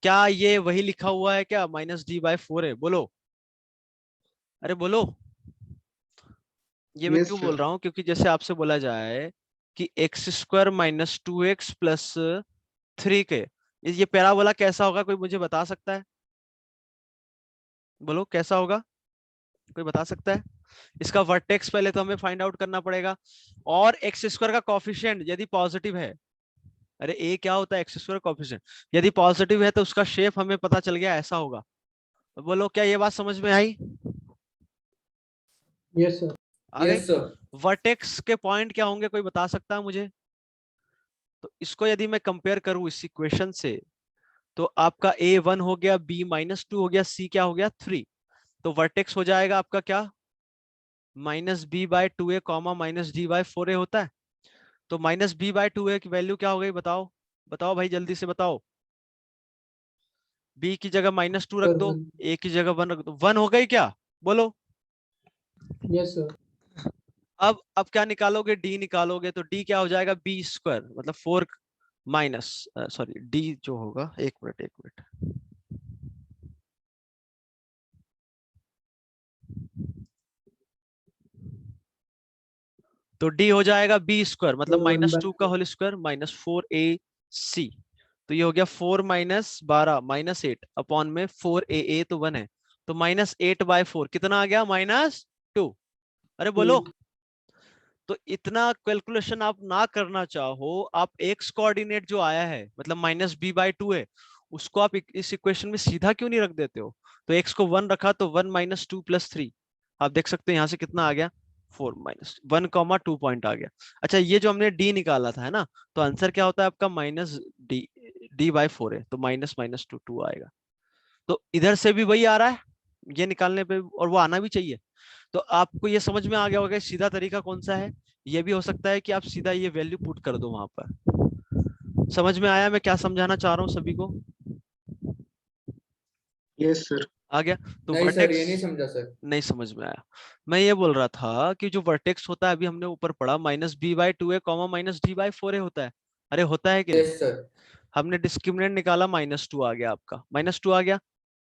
क्या ये वही लिखा हुआ है क्या? Minus d by four a. बोलो, अरे बोलो। ये मैं Yes, क्यों sir. बोल रहा हूँ? क्योंकि जैसे आपसे बोला जाए कि x square minus to x plus three के, ये पैराबोला कैसा होगा? कोई मुझे बता सकता है? बोलो कैसा होगा, कोई बता सकता है? इसका वर्टेक्स पहले तो हमें फाइंड आउट करना पड़ेगा, और एक्स स्क्वायर का कॉफिशिएंट यदि पॉजिटिव है, अरे ए क्या होता है? एक्स स्क्वायर कॉफिशिएंट, यदि पॉजिटिव है तो उसका शेप हमें पता चल गया, ऐसा होगा। बोलो, क्या ये बात समझ में आई? Yes, sir. आ गई? Yes, sir. वर्टेक्स के पॉइंट क्या होंगे, कोई बता सकता है मुझे? तो इसको यदि मैं कंपेयर करूं इस इक्वेशन से, तो आपका ए वन हो गया, बी माइनस टू हो गया, सी क्या हो गया? थ्री। तो वर्टेक्स हो जाएगा आपका क्या? Minus b by two a comma minus d by four a होता है। तो minus b by two a की वैल्यू क्या हो गई? बताओ बताओ भाई, जल्दी से बताओ। बी की जगह माइनस टू रख Sir, दो, one. ए की जगह वन रख दो। वन हो गई क्या? बोलो। Yes, sir. अब क्या निकालोगे? डी निकालोगे, तो डी क्या हो जाएगा? बी स्क्वायर मतलब फोर माइनस, सॉरी डी जो होगा, एक मिनट एक मिनट, तो डी हो जाएगा बी स्क्वायर मतलब Sir, one minus by two का whole square minus four a c. तो ये हो गया फोर माइनस बारह माइनस एट अपॉन में फोर ए तो वन है, तो माइनस एट बाय फोर कितना आ गया? माइनस अरे बोलो। तो इतना कैलकुलेशन आप ना करना चाहो, आप एक्स कोऑर्डिनेट जो आया है मतलब -b/2 है, उसको आप इस इक्वेशन में सीधा क्यों नहीं रख देते हो? तो एक्स को 1 रखा तो 1 - 2 + 3, आप देख सकते हैं यहाँ से कितना आ गया, 4 - 1, 2 पॉइंट आ गया। अच्छा, ये जो हमने डी निकाला था है ना, तो आंसर क्या होता है आपका -d, d/4 है, तो माइनस माइनस टू 2 आएगा। तो इधर से भी वही आ रहा है ये निकालने पे, और वो आना भी चाहिए। तो आपको ये समझ में आ गया होगा कि सीधा तरीका कौन सा है। ये भी हो सकता है कि आप सीधा ये वैल्यू पुट कर दो वहां पर। समझ में आया मैं क्या समझाना चाह रहा हूँ सभी को? Yes sir. आ गया। तो नहीं सर, ये वर्टेक्स नहीं समझा सर। नहीं समझ में आया। मैं ये बोल रहा था कि जो वर्टेक्स होता है, अभी हमने ऊपर पढ़ा -b/2 है, -d/4 है होता है। अरे होता है कि नहीं? Yes sir. हमने डिस्क्रिमिनेंट निकाला, -2 आ गया आपका, -2 आ गया,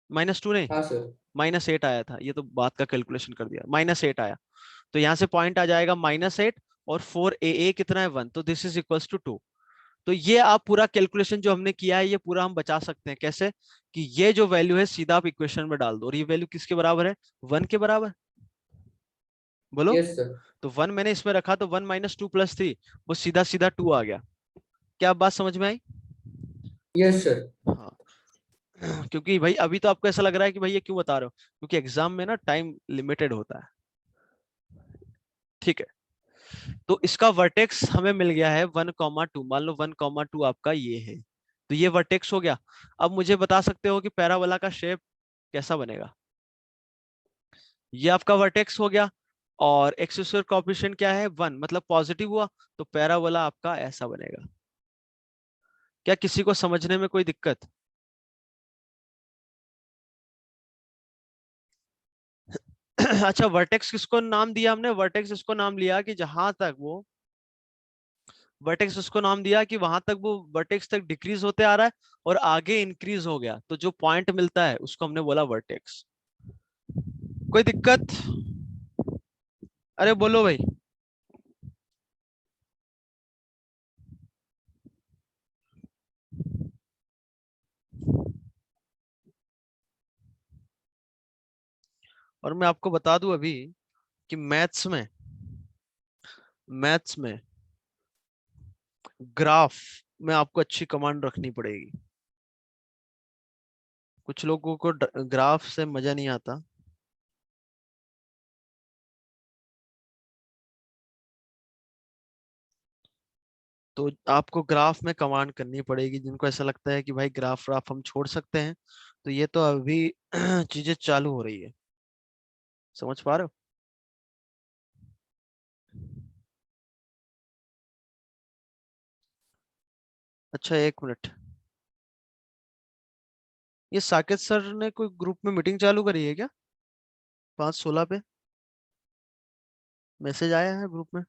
-2 नहीं, हाँ सर। -8 आया था, ये तो बात का कैलकुलेशन कर दिया, -8 आया। तो यहाँ से पॉइंट आ जाएगा -8, और 4a कितना है 1, तो दिस इज इक्वल्स टू 2। तो ये आप पूरा कैलकुलेशन जो हमने किया है ये पूरा हम बचा सकते हैं कैसे, कि ये जो वैल्यू है सीधा आप इक्वेशन में डाल दो, और ये वैल्यू किसके बराबर है, 1 के बराबर। बोलो। Yes sir. तो 1 मैंने इसमें रखा, तो 1 - 2 + 3, वो सीधा सीधा 2 आ गया। क्या बात समझ में आई? Yes sir. हाँ। क्योंकि भाई अभी तो आपको ऐसा लग रहा है कि भाई ये क्यों बता रहे हो, क्योंकि एग्जाम में ना टाइम लिमिटेड होता है। ठीक है। तो इसका वर्टेक्स हमें मिल गया है 1, 2, मान लो 1, 2 आपका ये है, तो ये वर्टेक्स हो गया। अब मुझे बता सकते हो कि पैराबोला का शेप कैसा बनेगा? ये आपका वर्टेक्स हो गया, और एक्स स्क्वायर कोएफिशिएंट क्या है 1, मतलब पॉजिटिव हुआ, तो पैराबोला आपका ऐसा बनेगा। क्या किसी को समझने में कोई दिक्कत? अच्छा, वर्टेक्स किसको नाम दिया हमने? वर्टेक्स इसको नाम लिया कि जहां तक वो वर्टेक्स उसको नाम दिया कि वहां तक वो वर्टेक्स तक डिक्रीज होते आ रहा है, और आगे इंक्रीज हो गया, तो जो पॉइंट मिलता है उसको हमने बोला वर्टेक्स। कोई दिक्कत? अरे बोलो भाई। और मैं आपको बता दूं अभी कि मैथ्स में ग्राफ में आपको अच्छी कमांड रखनी पड़ेगी। कुछ लोगों को ग्राफ से मजा नहीं आता। तो आपको ग्राफ में कमांड करनी पड़ेगी, जिनको ऐसा लगता है कि भाई ग्राफ ग्राफ हम छोड़ सकते हैं, तो ये तो अभी चीजें चालू हो रही है। समझ पा रहे हो? अच्छा, 1 मिनट। ये साकेत सर ने कोई ग्रुप में मीटिंग चालू करी है क्या, 5:16 पे? मैसेज आया है ग्रुप में।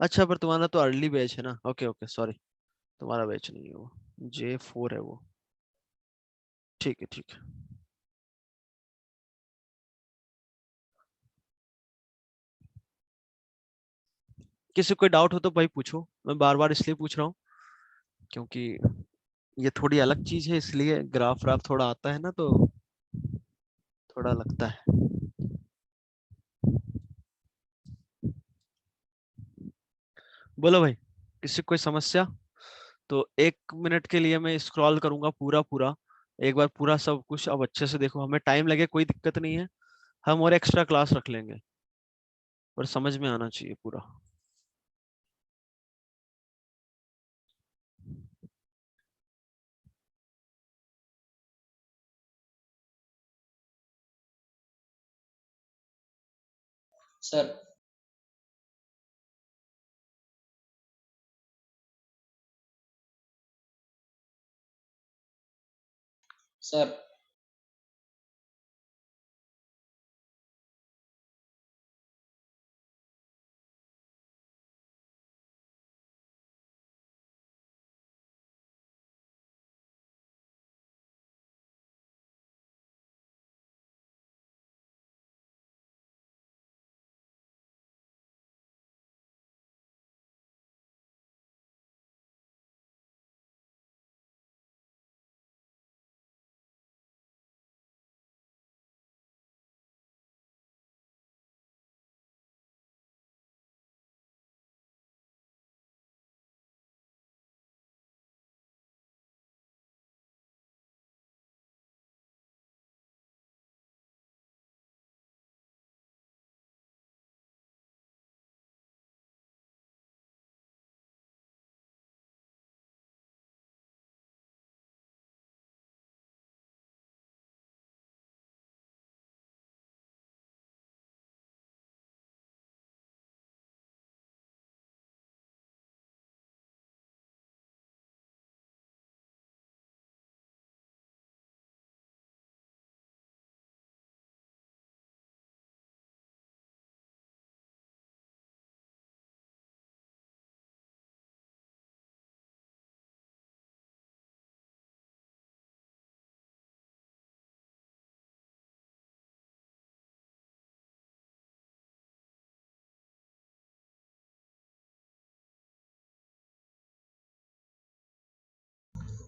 अच्छा, पर तुम्हारा तो अर्ली बैच है ना, ओके ओके सॉरी, तुम्हारा बैच नहीं है वो, J4 है वो। ठीक है ठीक है। किसी को कोई डाउट हो तो भाई पूछो, मैं बार बार इसलिए पूछ रहा हूँ क्योंकि ये थोड़ी अलग चीज है, इसलिए ग्राफ व्राफ थोड़ा आता है ना, तो थोड़ा लगता है। बोलो भाई, किसी को कोई समस्या? तो 1 मिनट के लिए मैं स्क्रॉल करूंगा पूरा पूरा, एक बार पूरा सब कुछ। अब अच्छे से देखो, हमें टाइम लगे कोई दिक्कत नहीं है, हम और एक्स्ट्रा क्लास रख लेंगे, पर समझ में आना चाहिए पूरा। सर। सर।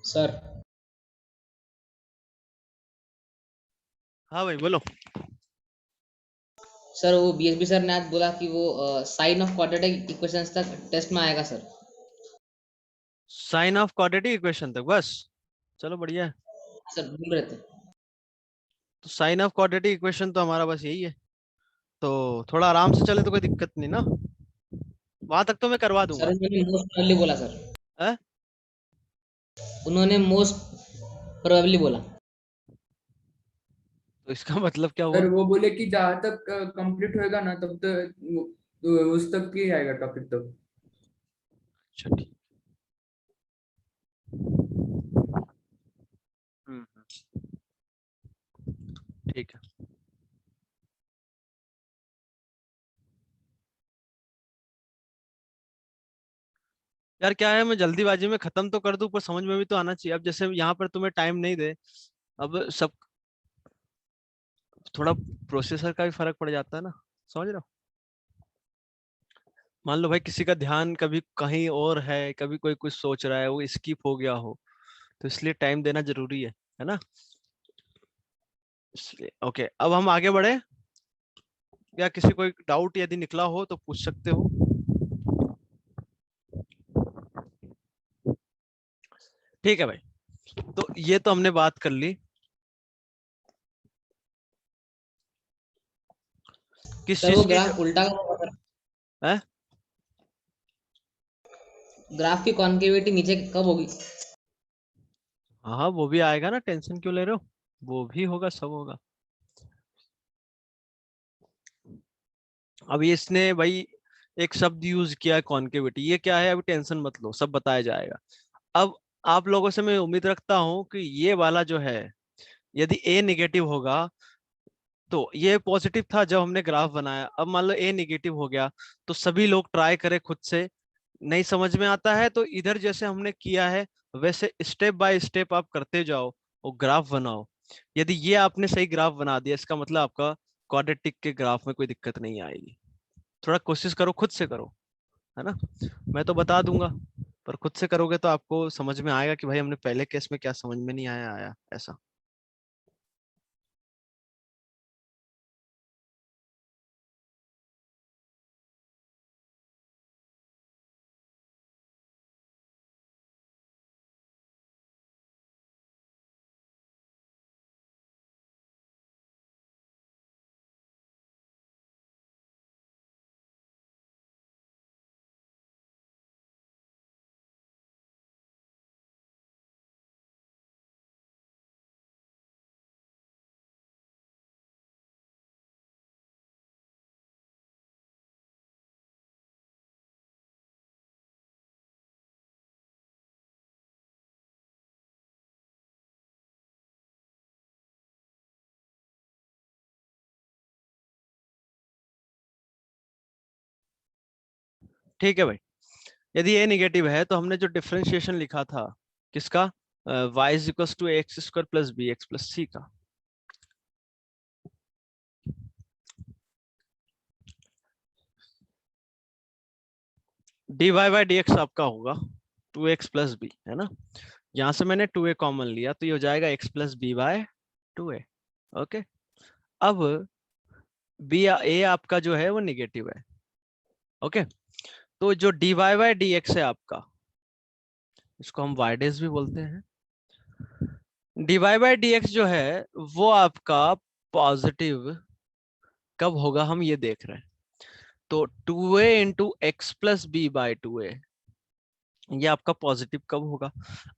सर हाँ भाई बोलो। सर वो बीएसबी सर ने आज बोला कि वो साइन ऑफ क्वाड्रेटिक इक्वेशंस तक टेस्ट में आएगा sir. Sign of quadratic equation तक बस, चलो बढ़िया है। सर बोल रहे थे। तो साइन ऑफ क्वाड्रेटिक इक्वेशन तो हमारा बस यही है, तो थोड़ा आराम से चले तो कोई दिक्कत नहीं ना, वहां तक तो मैं करवा सर दूंगा। उन्होंने मोस्ट प्रोबेबली बोला सर। है? उन्होंने मोस्ट प्रोबेबली बोला। तो इसका मतलब क्या हुआ? सर वो बोले कि जहां तक कंप्लीट होएगा ना तब तक उस तक ही आएगा टॉपिक तक। अच्छा ठीक। ठीक है। यार क्या है, मैं जल्दीबाजी में खत्म तो कर दूं पर समझ में भी तो आना चाहिए। अब जैसे यहाँ पर तुम्हें टाइम नहीं दे, अब सब थोड़ा प्रोसेसर का भी फर्क पड़ जाता है ना, समझ रहे हो? मान लो भाई किसी का ध्यान कभी कहीं और है, कभी कोई कुछ सोच रहा है, वो स्किप हो गया हो, तो इसलिए टाइम देना जरूरी है ना? इसलिए ओके, अब हम आगे बढ़े। या किसी कोई डाउट यदि निकला हो तो पूछ सकते हो। ठीक है भाई, तो ये तो हमने बात कर ली किस सर वो चीज की। ग्राफ उल्टा कब होगा सर? है? ग्राफ की कॉन्केविटी नीचे कब होगी? हाँ हाँ, वो भी आएगा ना, टेंशन क्यों ले रहे हो, वो भी होगा, सब होगा। अब ये इसने भाई एक शब्द यूज किया है कॉन्केविटी, ये क्या है अभी टेंशन मत लो, सब बताया जाएगा। अब आप लोगों से मैं उम्मीद रखता हूं कि ये वाला जो है, यदि ए नेगेटिव होगा, तो ये पॉजिटिव था जब हमने ग्राफ बनाया, अब मान लो ए नेगेटिव हो गया, तो सभी लोग ट्राई करें खुद से। नहीं समझ में आता है तो इधर जैसे हमने किया है वैसे स्टेप बाय स्टेप आप करते जाओ और ग्राफ बनाओ। यदि ये आपने सही ग्राफ बना दिया, इसका मतलब आपका क्वाड्रेटिक के ग्राफ में कोई दिक्कत नहीं आएगी। थोड़ा कोशिश करो, खुद से करो, है ना? मैं तो बता दूंगा, पर खुद से करोगे तो आपको समझ में आएगा कि भाई हमने पहले केस में क्या समझ में नहीं आया आया ऐसा। ठीक है भाई, यदि ए निगेटिव है तो हमने जो डिफरेंशिएशन लिखा था किसका, y is equal to x square plus b x plus c का, dy बाई डी एक्स आपका होगा 2x प्लस बी, है ना? यहां से मैंने 2a कॉमन लिया तो ये हो जाएगा x plus b by 2a। Okay, अब बी ए आपका जो है वो निगेटिव है। ओके, तो जो dy बाई डी एक्स है आपका, इसको हम y डेज भी बोलते हैं, dy बाई डी एक्स जो है वो आपका पॉजिटिव कब होगा हम ये देख रहे हैं। तो 2a into x plus b by 2a, ये आपका पॉजिटिव कब होगा?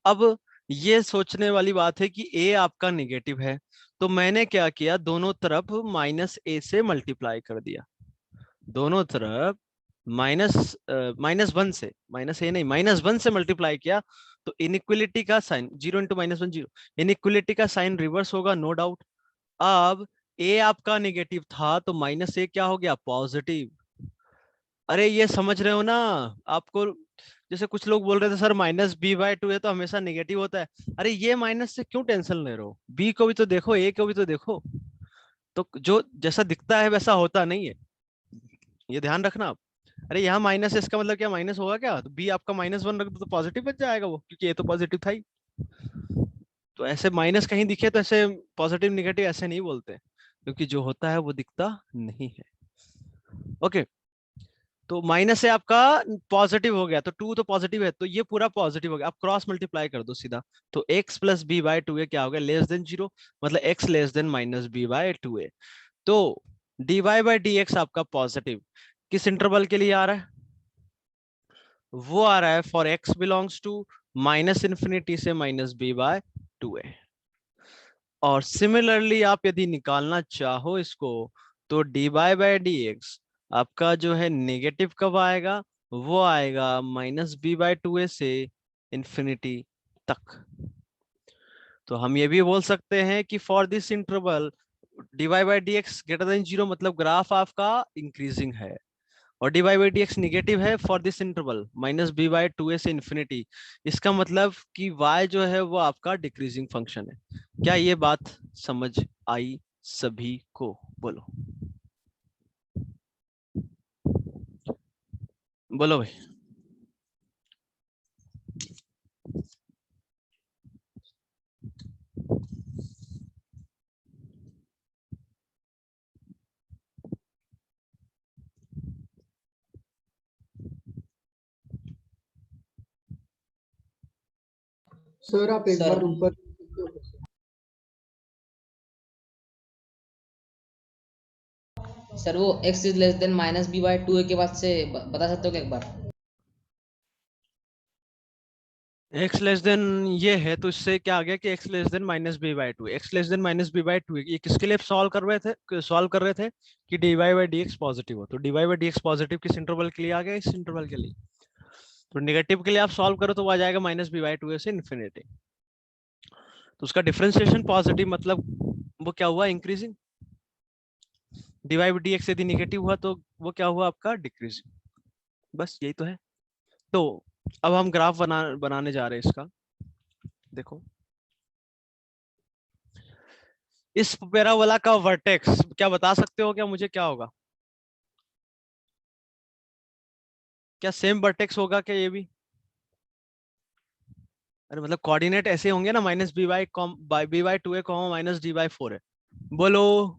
अब ये सोचने वाली बात है कि a आपका निगेटिव है, तो मैंने क्या किया, दोनों तरफ माइनस a से मल्टीप्लाई कर दिया, दोनों तरफ -1 से, माइनस ए नहीं -1 से मल्टीप्लाई किया, तो इनइक्वलिटी का साइन 0 इंटू -1 0, इनइक्वलिटी का साइन रिवर्स होगा, नो डाउट। अब a आपका नेगेटिव था तो माइनस ए क्या हो गया, पॉजिटिव। अरे ये समझ रहे हो ना आपको? जैसे कुछ लोग बोल रहे थे सर -b/2 है तो हमेशा नेगेटिव होता है। अरे ये माइनस से क्यों टेंशन ले रहे हो, b को भी तो देखो, a को भी तो देखो। तो जो जैसा दिखता है वैसा होता नहीं है, ये ध्यान रखना आप। अरे यहाँ माइनस, इसका मतलब क्या माइनस होगा क्या? तो b आपका -1 रख दो तो पॉजिटिव बच जाएगा वो, क्योंकि a तो पॉजिटिव था ही। तो ऐसे माइनस कहीं दिखे तो ऐसे पॉजिटिव निगेटिव ऐसे नहीं बोलते, क्योंकि जो होता है वो दिखता नहीं है। ओके, तो माइनस से आपका पॉजिटिव हो गया, तो 2 तो पॉजिटिव है, तो ये पूरा पॉजिटिव हो गया। आप क्रॉस मल्टीप्लाई कर दो सीधा, तो x plus b by two a क्या हो गया, लेस देन 0, मतलब x less than minus b by two a. तो dy बाई डी एक्स आपका पॉजिटिव किस इंटरवल के लिए आ रहा है, वो आ रहा है for x belongs to minus infinity से minus b by two a. और सिमिलरली आप यदि निकालना चाहो इसको, तो dy बाय डी एक्स आपका जो है नेगेटिव कब आएगा, वो आएगा minus b by two a से इंफिनिटी तक। तो हम ये भी बोल सकते हैं कि for this interval dy by d x greater than 0, मतलब ग्राफ आपका इंक्रीजिंग है, और dy by d x negative है for this interval minus b by two a से इंफिनिटी। इसका मतलब कि y जो है वो आपका डिक्रीजिंग फंक्शन है। क्या ये बात समझ आई सभी को? बोलो बोलो भाई। सर आप एक सर बार ऊपर सर वो x is less than minus b by two a के बाद से बता सकते हो क्या एक बार? x लेस देन ये है, तो इससे क्या आ गया कि x less than minus b by two, x less than minus b by two, ये किसके लिए सॉल्व कर रहे थे, कि dy by d x positive हो। तो dy by d x positive किस इंटरवल के लिए आ गया, इस इंटरवल के लिए। तो नेगेटिव के लिए आप सॉल्व करो तो वो आ जाएगा माइनस बी बाई टू से इन्फिनिटी। तो उसका डिफरेंशिएशन पॉजिटिव, मतलब वो क्या हुआ, increasing. dy by d x यदि निगेटिव हुआ तो वो क्या हुआ आपका, डिक्रीजिंग। बस यही तो है। तो अब हम ग्राफ बनाने जा रहे हैं इसका। देखो, इस पैराबोला का वर्टेक्स क्या बता सकते हो क्या मुझे, क्या होगा? क्या सेम वर्टेक्स होगा क्या ये भी? अरे मतलब कोऑर्डिनेट ऐसे होंगे ना, minus b by two a comma minus d by four है। बोलो,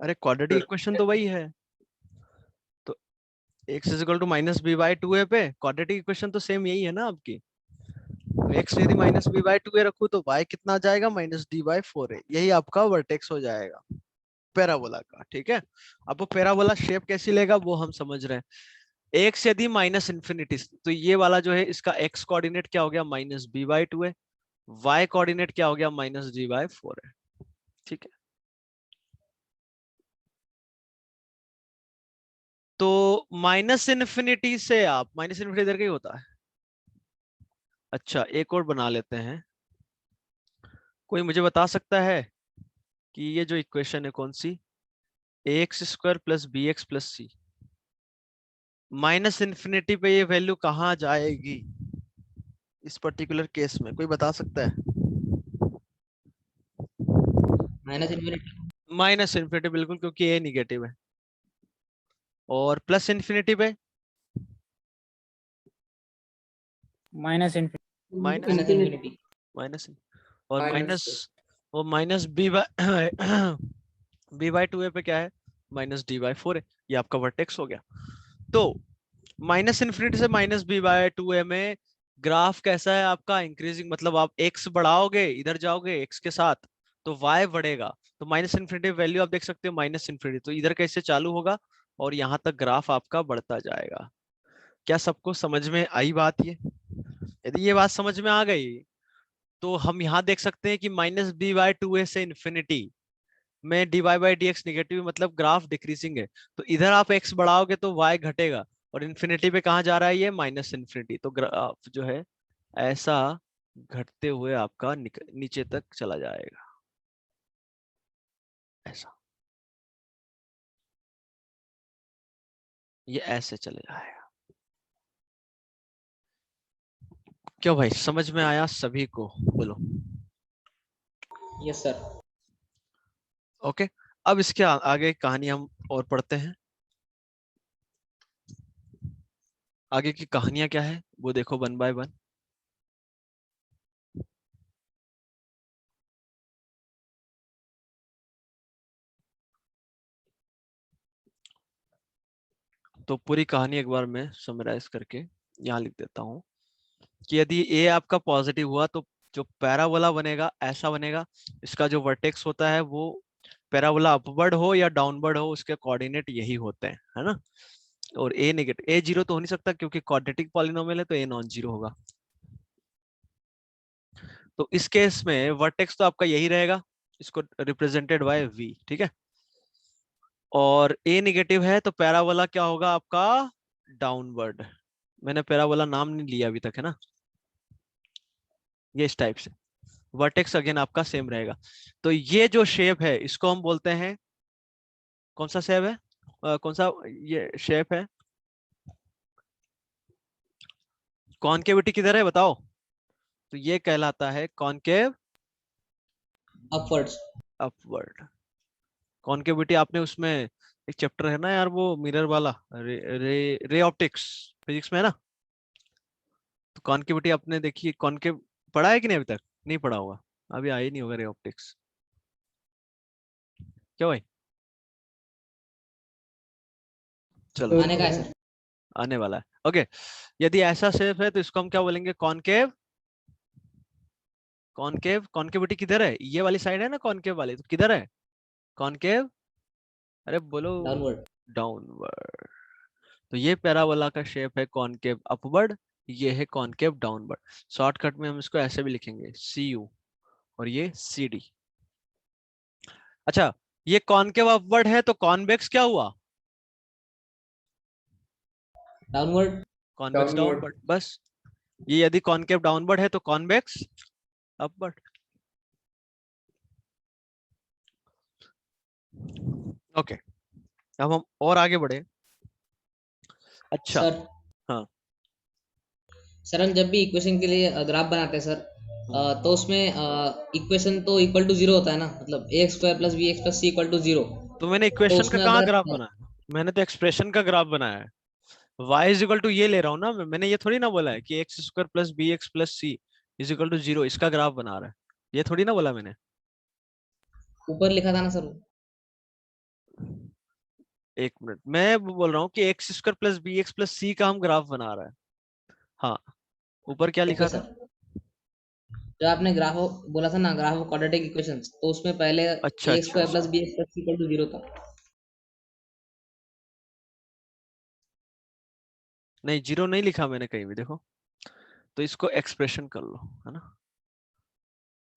अरे क्वाड्रेटिक इक्वेशन तो वही है। तो x is equal to minus b by two a पे क्वाड्रेटिक इक्वेशन तो सेम यही है ना आपकी। तो x यदि माइनस बी बाई टू ए रखू तो y कितना आ जाएगा, माइनस डी बाई फोर है। यही आपका वर्टेक्स हो जाएगा पैराबोला का। ठीक है, अब वो पैराबोला शेप कैसी लेगा वो हम समझ रहे हैं। x यदि माइनस इन्फिनिटी, तो ये वाला जो है इसका x कोऑर्डिनेट क्या हो गया, माइनस बी बाई टू है। y कोऑर्डिनेट क्या हो गया, माइनस डी बाई फोर है। ठीक है, तो माइनस इन्फिनिटी से आप, माइनस इन्फिनिटी इधर का ही होता है। अच्छा, एक और बना लेते हैं। कोई मुझे बता सकता है कि ये जो इक्वेशन है कौन सी, x square plus b x plus c, minus infinity पे ये वैल्यू कहाँ जाएगी इस पर्टिकुलर केस में, कोई बता सकता है? Minus infinity. माइनस इन्फिनिटी बिल्कुल, क्योंकि ये निगेटिव है। और प्लस इन्फिनिटी पे minus infinity. Minus minus infinity. Minus और माइनस माइनस, और minus b by b by two a पे क्या है, माइनस डी बाई फोर है। ये आपका वर्टेक्स हो गया। तो माइनस इन्फिनिटी से माइनस बी बाई टू ए में ग्राफ कैसा है आपका, इंक्रीजिंग, मतलब आप x बढ़ाओगे, इधर जाओगे x के साथ तो y बढ़ेगा। तो माइनस इन्फिनिटी वैल्यू आप देख सकते हो माइनस इन्फिनिटी, तो इधर कैसे चालू होगा और यहाँ तक ग्राफ आपका बढ़ता जाएगा। क्या सबको समझ में आई बात ये? यदि ये बात समझ में आ गई तो हम यहाँ देख सकते हैं कि minus b by two a से इन्फिनिटी में d y by d x negative, मतलब ग्राफ डिक्रीजिंग है। तो इधर आप x बढ़ाओगे तो y घटेगा, और इन्फिनिटी पे कहाँ जा रहा है ये, माइनस इन्फिनिटी। तो ग्राफ जो है ऐसा घटते हुए आपका नीचे तक चला जाएगा, ऐसा, ये ऐसे चले जाएगा। क्यों भाई, समझ में आया सभी को? बोलो। Yes sir. ओके, अब इसके आगे कहानी हम और पढ़ते हैं। आगे की कहानियां क्या है वो देखो वन बाय वन। तो पूरी कहानी एक बार मैं समराइज करके यहाँ लिख देता हूँ कि यदि ए आपका पॉजिटिव हुआ तो जो पैराबोला बनेगा ऐसा बनेगा, इसका जो वर्टेक्स होता है वो पैराबोला अपवर्ड हो या डाउनवर्ड हो उसके कोऑर्डिनेट यही होते हैं, है ना। और ए नेगेटिव, ए जीरो तो हो नहीं सकता क्योंकि क्वाड्रेटिक पॉलिनोमियल है, तो ए नॉन जीरो होगा। तो इस केस में वर्टेक्स तो आपका यही रहेगा, इसको रिप्रेजेंटेड बाय वी, ठीक है। और ए नेगेटिव है तो पैराबोला क्या होगा आपका, डाउनवर्ड। मैंने पैराबोला नाम नहीं लिया अभी तक, है ना। ये इस टाइप से वर्टेक्स अगेन आपका सेम रहेगा। तो ये जो शेप है इसको हम बोलते हैं, कौन सा शेप है, कौन सा ये शेप है, कॉनकेविटी किधर है बताओ। तो ये कहलाता है कॉनकेव अपवर्ड्स। अपवर्ड। कॉनकेविटी आपने उसमें एक चैप्टर है ना यार वो मिरर वाला, रे ऑप्टिक्स फिजिक्स में है ना। तो कॉनकेविटी आपने देखी, कॉनकेव पढ़ा है कि नहीं अभी तक, नहीं पढ़ा होगा, अभी आई नहीं होगा रे ऑप्टिक्स, क्या भाई। चलो आने का है सर। आने वाला है, ओके। यदि ऐसा शेप है तो इसको हम क्या बोलेंगे, कॉनकेव। कॉनकेव, कॉनकेविटी किधर है, ये वाली साइड है ना कॉनकेव वाली, तो किधर है कॉनकेव, अरे बोलो, डाउनवर्ड। डाउनवर्ड। तो ये पैराबोला का शेप है कॉनकेव अपवर्ड, ये है कॉनकेव डाउनवर्ड। शॉर्टकट में हम इसको ऐसे भी लिखेंगे सी यू और ये सी डी। अच्छा, ये कॉनकेव अपवर्ड है तो कॉन्वेक्स क्या हुआ, डाउनवर्ड। Convex Downward. डाउनवर्ड, बस। ये यदि कॉनकेव डाउनवर्ड है तो कॉन्वेक्स अपवर्ड। ओके, अब हम और आगे बढ़े। अच्छा, सर हाँ सर हम जब भी इक्वेशन के लिए ग्राफ बनाते हैं सर, तो उसमें इक्वेशन तो इक्वल टू जीरो होता है ना, मतलब a square plus b x plus c equal to zero. तो मैंने तो इक्वेशन का उसमें कहाँ अगर ग्राफ बनाया, मैंने तो एक्सप्रेशन का ग्राफ बनाया है। y इज इक्वल टू ये ले रहा हूँ ना मैंने ये थोड़ी ना बोला है कि x square plus b x plus c is equal to zero, इसका ग्राफ बना रहा है, ये थोड़ी ना बोला मैंने। ऊपर लिखा था ना सर। एक मिनट, मैं बोल रहा हूँ कि x square plus b x plus c का हम ग्राफ बना रहा है। हाँ, ऊपर क्या ओके लिखा था, सर, जो आपने ग्राफ बोला था ना, ग्राफ ऑफ क्वाड्रेटिक इक्वेशंस, तो उसमें पहले अच्छा ए अच्छा स्क्वायर अच्छा, plus b x plus c equal to zero था। नहीं जीरो नहीं लिखा मैंने कहीं भी, देखो। तो इसको एक्सप्रेशन कर लो, है ना,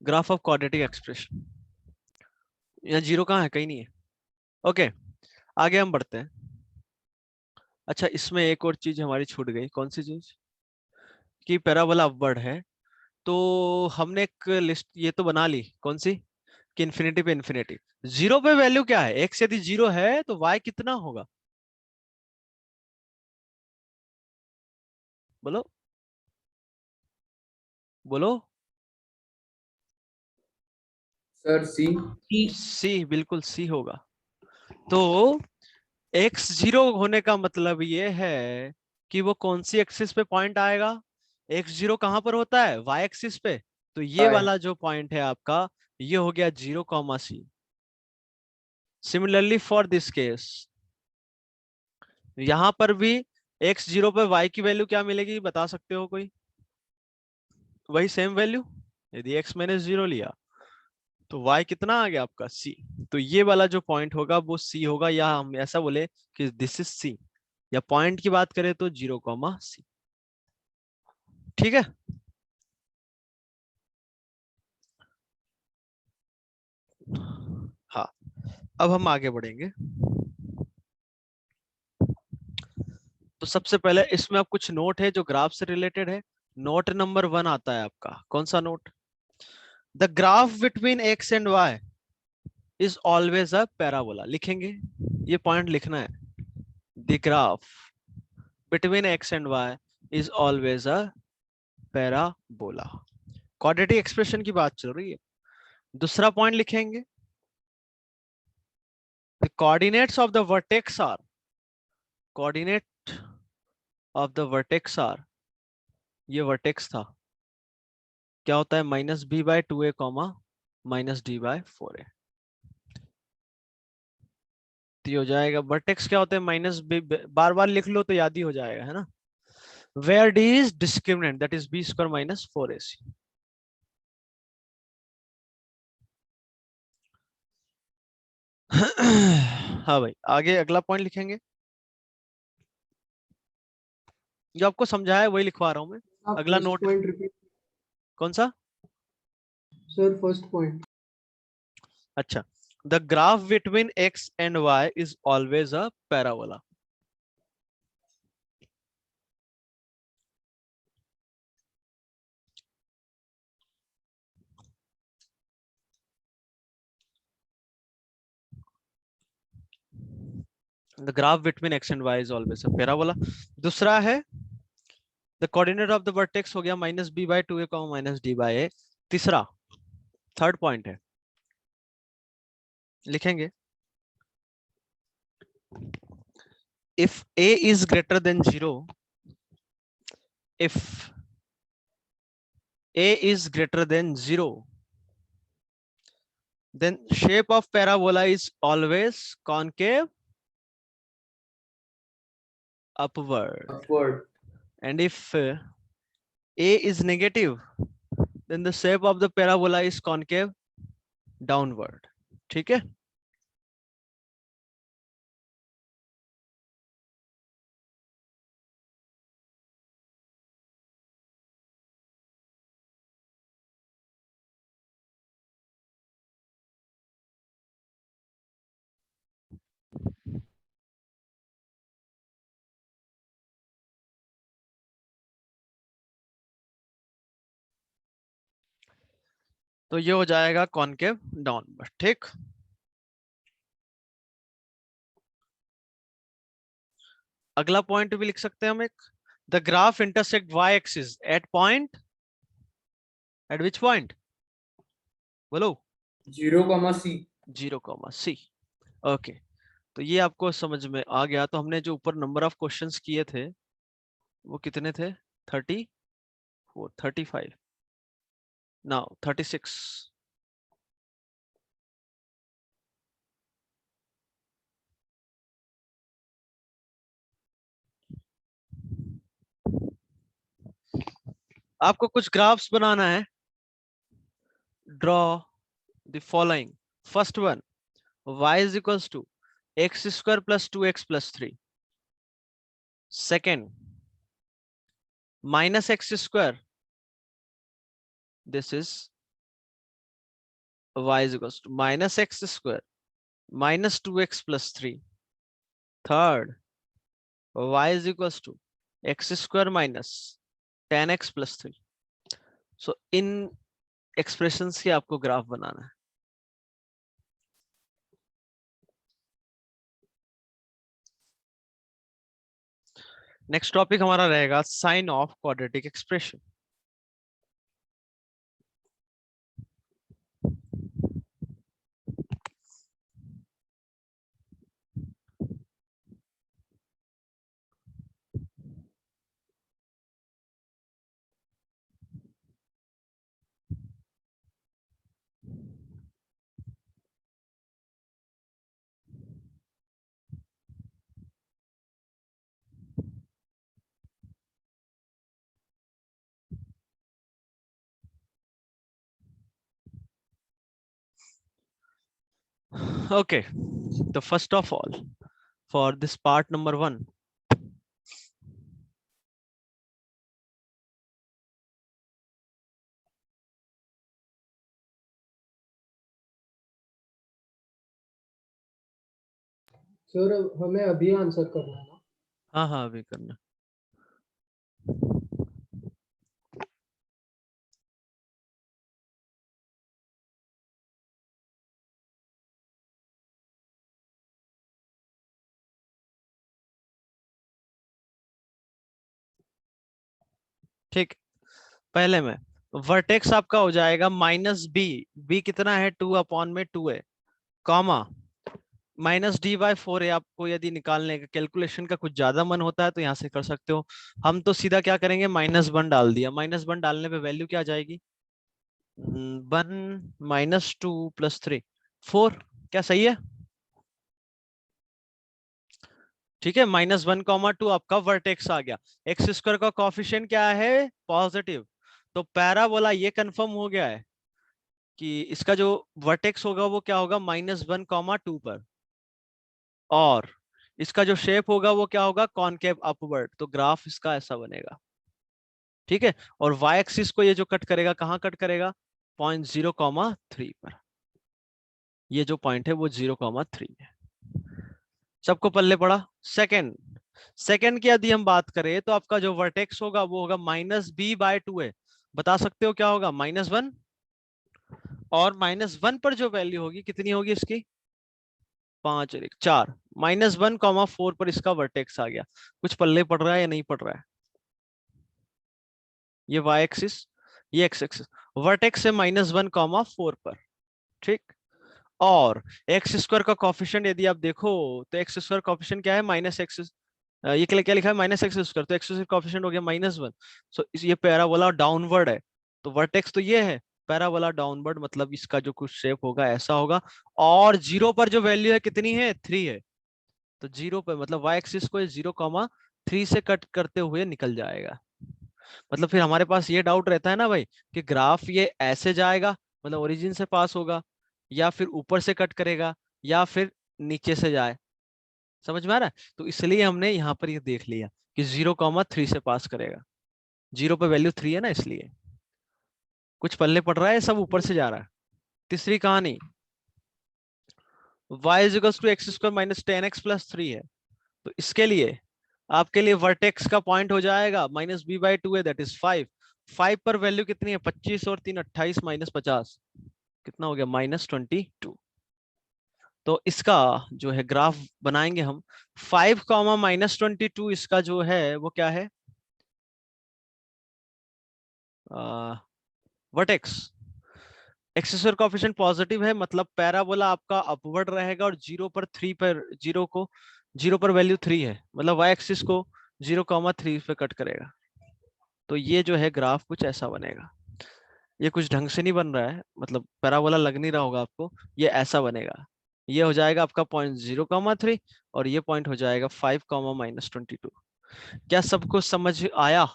ग्राफ ऑफ क्वाड्रेटिक एक्सप्रेशन। यहाँ जीरो कहाँ है, कहीं नहीं है। ओके, आगे हम बढ़ते हैं। अच्छा, इसमें एक और चीज हमारी छूट गई, कौन सी चीज, कि पैराबोला अपवर्ड है। तो हमने एक लिस्ट ये तो बना ली, कौन सी, कि इन्फिनिटी पे इन्फिनिटी। जीरो पे वैल्यू क्या है, एक्स यदि जीरो है तो वाई कितना होगा, बोलो बोलो। Sir, C. सी, बिल्कुल सी होगा। तो एक्स जीरो होने का मतलब ये है कि वो कौन सी एक्सिस पे पॉइंट आएगा, एक्स जीरो कहां पर होता है, वाई एक्सिस पे। तो ये Y. वाला जो पॉइंट है आपका, ये हो गया zero comma c. Similarly for this case, यहां पर भी एक्स जीरो पे वाई की वैल्यू क्या मिलेगी बता सकते हो कोई, वही सेम वैल्यू। यदि एक्स मैंने जीरो लिया तो y कितना आ गया आपका c। तो ये वाला जो पॉइंट होगा वो c होगा, या हम ऐसा बोले कि दिस इज c, या पॉइंट की बात करें तो 0,c। ठीक है, हाँ। अब हम आगे बढ़ेंगे। तो सबसे पहले इसमें अब कुछ नोट है जो ग्राफ से रिलेटेड है। नोट नंबर 1 आता है आपका, कौन सा note, the graph between x and y is always a parabola, लिखेंगे, ये पॉइंट लिखना है। The graph between x and y is always a parabola. Quadratic expression की बात चल रही है। दूसरा पॉइंट लिखेंगे, the coordinates of the vertex are, coordinate of the vertex are, ये वर्टेक्स था, क्या होता है, minus b by 2a comma minus d by 4a। तो ये हो जाएगा वर्टेक्स क्या होता है माइनस बी, बार बार लिख लो तो याद ही हो जाएगा, है ना। Where d is discriminant that is b square minus 4ac। हाँ भाई, आगे अगला पॉइंट लिखेंगे, जो आपको समझाया है वही लिखवा रहा हूं मैं। अगला फर्स्ट नोट पॉइंट रिपीट कौन सा? Sir, first point. अच्छा, the graph between x and y is always a parabola. The graph between x and y is always a parabola. दूसरा है the coordinate of the vertex हो गया minus b by two a minus d by a. तीसरा, third point है, लिखेंगे if a is greater than 0, if a is greater than 0, then shape of parabola is always concave upward, upward. and if a is negative, then the shape of the parabola is concave downward। ठीक है। तो ये हो जाएगा concave downward. ठीक, अगला point भी लिख सकते हैं हम एक, the graph intersect y axis at point, eight which point बोलो? 0,c। 0,c। ओके, तो ये आपको समझ में आ गया। तो हमने जो ऊपर नंबर ऑफ क्वेश्चंस किए थे वो कितने थे? 34, 35, नाउ 36। आपको कुछ ग्राफ्स बनाना है। Draw the following. First one, y is equals to x square plus 2x plus 3. Second, minus x square, this is y is equals to minus x square minus 2x plus 3. Third, y is equals to x square minus 10x plus 3. So in expressions की आपको graph बनाना है। Next topic हमारा रहेगा sign of quadratic expression. Okay, the first of all, for this part number 1, sir, हमें अभी answer करना है ना? हाँ हाँ अभी करना। ठीक, पहले में वर्टेक्स आपका हो जाएगा माइनस बी, बी कितना है 2 अपॉन में 2 है, कॉमा माइनस डी बाई 4 है। आपको यदि निकालने का कैलकुलेशन का कुछ ज्यादा मन होता है तो यहाँ से कर सकते हो। हम तो सीधा क्या करेंगे, -1 डाल दिया। -1 डालने पे वैल्यू क्या आ जाएगी? 1 -2 + 3 4। क्या सही है? ठीक है, -1, 2 आपका वर्टेक्स आ गया। एक्स स्क्वायर का कोफिशिएंट क्या है? पॉजिटिव। तो पैराबोला ये कंफर्म हो गया है कि इसका जो वर्टेक्स होगा वो क्या होगा? -1, 2 पर। और इसका जो शेप होगा वो क्या होगा? Concave upward. तो ग्राफ इसका ऐसा बनेगा। ठीक है, और y एक्सिस को ये जो कट करेगा, कहाँ कट करेगा? 0.0, 3 पर। ये जो पॉइंट है वो 0, 3 है। सबको पल्ले पड़ा? सेकंड की यदि हम बात करें तो आपका जो वर्टेक्स होगा वो होगा -b/2 है। बता सकते हो क्या होगा? -1। और -1 पर जो वैल्यू होगी कितनी होगी इसकी? 5 और 1 4। -1, 4 पर इसका वर्टेक्स आ गया। कुछ पल्ले पड़ रहा है या नहीं पड़ रहा है? ये y एक्सिस, ये x एक्सिस, वर्टेक्स है -1, 4 पर। ठीक। और एक्स स्क्वायर का कोफिशिएंट यदि आप देखो तो एक्स स्क्वायर कोफिशिएंट क्या है? -x। ये क्या लिखा है? -x square. तो एक्स स्क्वायर कोफिशिएंट हो गया -1। सो ये पैराबोला डाउनवर्ड है। तो वर्टेक्स तो ये है, पैराबोला डाउनवर्ड, मतलब इसका जो कुछ शेप होगा ऐसा होगा। और 0 पर जो वैल्यू है कितनी है? 3 है। तो 0 पर मतलब y एक्सिस को 0, 3 से कट करते हुए निकल जाएगा। मतलब फिर हमारे पास ये डाउट रहता है ना भाई कि ग्राफ ये ऐसे जाएगा, मतलब ओरिजिन से पास होगा, या फिर ऊपर से कट करेगा, या फिर नीचे से जाए। समझ में आ रहा है? तो इसलिए हमने यहाँ पर ये देख लिया कि 0, 3 से पास करेगा। 0 पे वैल्यू 3 है ना, इसलिए। कुछ पल्ले पड़ रहा है? सब ऊपर से जा रहा है। तीसरी कहानी, y = x² - 10x + 3 है। तो इसके लिए आपके लिए वर्टेक्स का पॉइंट हो जाएगा -b/2 है, दैट इज 5। 5 पर वैल्यू कितनी है? 25 और 3 28 -50 कितना हो गया? -22। तो इसका जो है ग्राफ बनाएंगे हम। 5, -22 इसका जो है वो क्या है? Vertex. X square coefficient positive है, मतलब पैराबोला आपका अपवर्ड रहेगा। और 0 पर 3 पर 0 पर वैल्यू 3 है, मतलब y एक्सिस को 0, 3 पे कट करेगा। तो ये जो है ग्राफ कुछ ऐसा बनेगा। ये कुछ ढंग से नहीं बन रहा है, मतलब पैराबोला लग नहीं रहा होगा आपको। ये ऐसा बनेगा। ये हो जाएगा आपका पॉइंट 0, 3, और ये पॉइंट हो जाएगा 5, -22। क्या सबको समझ आया?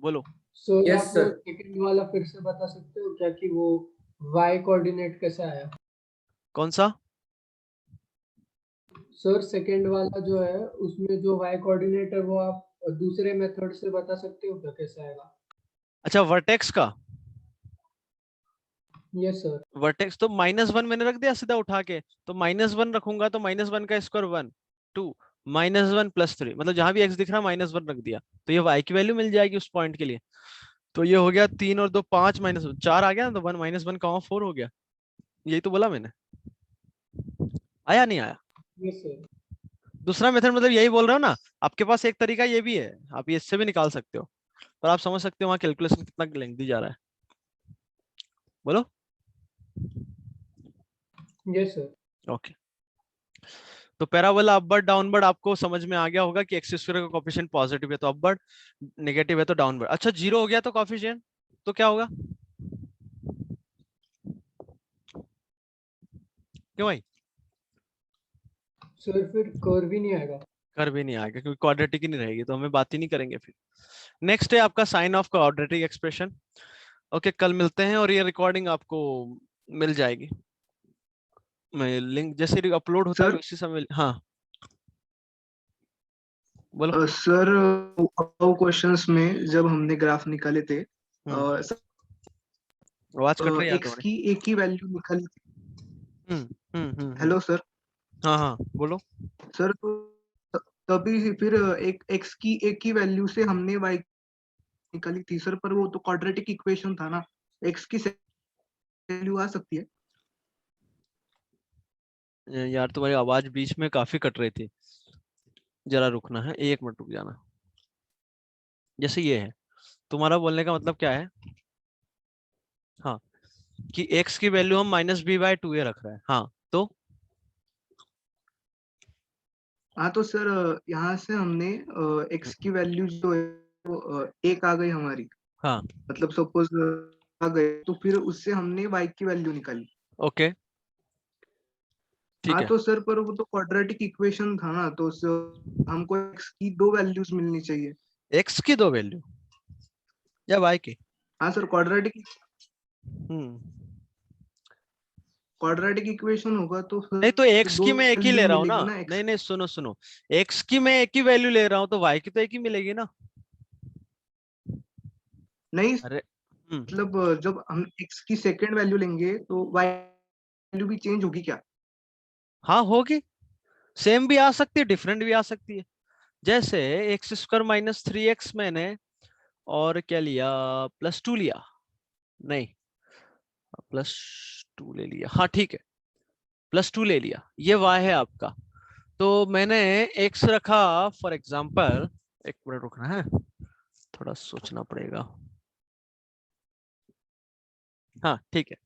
बोलो। सर यस आप वो सर। सेकंड वाला फिर से बता सकते हो क्या कि वो y कोऑर्डिनेट कैसे आया? कौन सा? सर सेकंड वाला जो है उसमें जो y कोऑर्डिनेट है वो आप दूसरे मेथड से बता सकते हो क्या कैसे आएगा? अच्छा, वर्टेक्स का। Yes sir. वर्टेक्स तो -1 मैंने रख दिया सीधा उठा के। तो -1 रखूंगा तो -1 का स्क्वायर 1, 2, -1 + 3, मतलब जहां भी x दिख रहा -1 रख दिया। तो ये y की वैल्यू मिल जाएगी उस पॉइंट के लिए। तो ये हो गया 3 और 2 5 -4 आ गया ना, तो 1 -1, 4 हो गया। यही तो बोला मैंने। आया नहीं आया? Yes sir. दूसरा मेथड मतलब यही बोल रहा हूँ ना। आपके पास एक तरीका ये भी है, आप ये इससे भी निकाल सकते हो। पर आप समझ सकते हो वहां कैलकुलेशन कितना लेंथी जा रहा है। बोलो। Yes sir. ओके। तो पैराबोला अपवर्ड डाउनवर्ड आपको समझ में आ गया होगा कि एक्स स्क्वायर का कोएफिशिएंट पॉजिटिव है तो अपवर्ड, नेगेटिव है तो डाउनवर्ड। अच्छा, 0 हो गया तो कोएफिशिएंट तो क्या होगा? क्यों भाई? सर फिर कर्व ही नहीं आएगा। कर भी नहीं आएगा क्योंकि क्वाड्रेटिक ही नहीं रहेगी, तो हमें बात ही नहीं करेंगे फिर। नेक्स्ट है आपका sign of quadratic expression. Okay, कल मिलते हैं और ये रिकॉर्डिंग आपको मिल जाएगी। मैं लिंक जैसे अपलोड होता है सर उसी समय। हाँ बोलो। सर क्वेश्चंस में जब हमने ग्राफ निकाले थे आवाज कट रही है एक्स तुम्हारी। की एक ही वैल्यू निकाली थी। हम्म। Hello sir. हाँ हाँ बोलो। सर तो तभी फिर एक एक्स की एक ही वैल्यू से हमने वाई निकाली थी सर, पर वो तो क्वाड्रेटिक इक्वेशन था ना, एक्स की वैल्यू आ सकती है? यार तुम्हारी आवाज बीच में काफी कट रही थी। जरा रुकना है, 1 मिनट रुक जाना। जैसे ये है, तुम्हारा बोलने का मतलब क्या है? हाँ, कि x की वैल्यू हम -b/2 रख रहे हैं। हाँ तो हाँ तो सर यहाँ से हमने एक्स की वैल्यू जो है वो एक आ गई हमारी, हाँ मतलब सपोज आ गए, तो फिर उससे हमने वाई की वैल्यू निकाली। ओके ठीक हाँ है, तो सर पर वो तो क्वाड्रेटिक इक्वेशन था ना, तो हमको x की 2 वैल्यूज मिलनी चाहिए। एक्स की 2 वैल्यू या वाई की? हाँ सर, क्वाड्रेटिक इक्वेशन होगा तो फिर नहीं तो एक्स 2 की मैं एक ही वैल्यू ले रहा हूँ ना। मिलेगी ना x। नहीं नहीं, सुनो सुनो, एक्स की मैं एक ही वैल्यू ले रहा हूँ तो वाई की तो एक ही मिलेगी ना। नहीं अरे मतलब जब हम x की सेकंड वैल्यू लेंगे तो y वैल्यू भी चेंज होगी क्या? हाँ होगी, सेम भी आ सकती है, डिफरेंट भी आ सकती है। जैसे एक्स स्क्वायर माइनस 3x मैंने और क्या लिया, +2 लिया, नहीं +2 ले लिया, हाँ ठीक है, +2 ले लिया, ये y है आपका। तो मैंने x रखा फॉर एग्जाम्पल, एक मिनट रुकना है, थोड़ा सोचना पड़ेगा। हाँ ठीक है,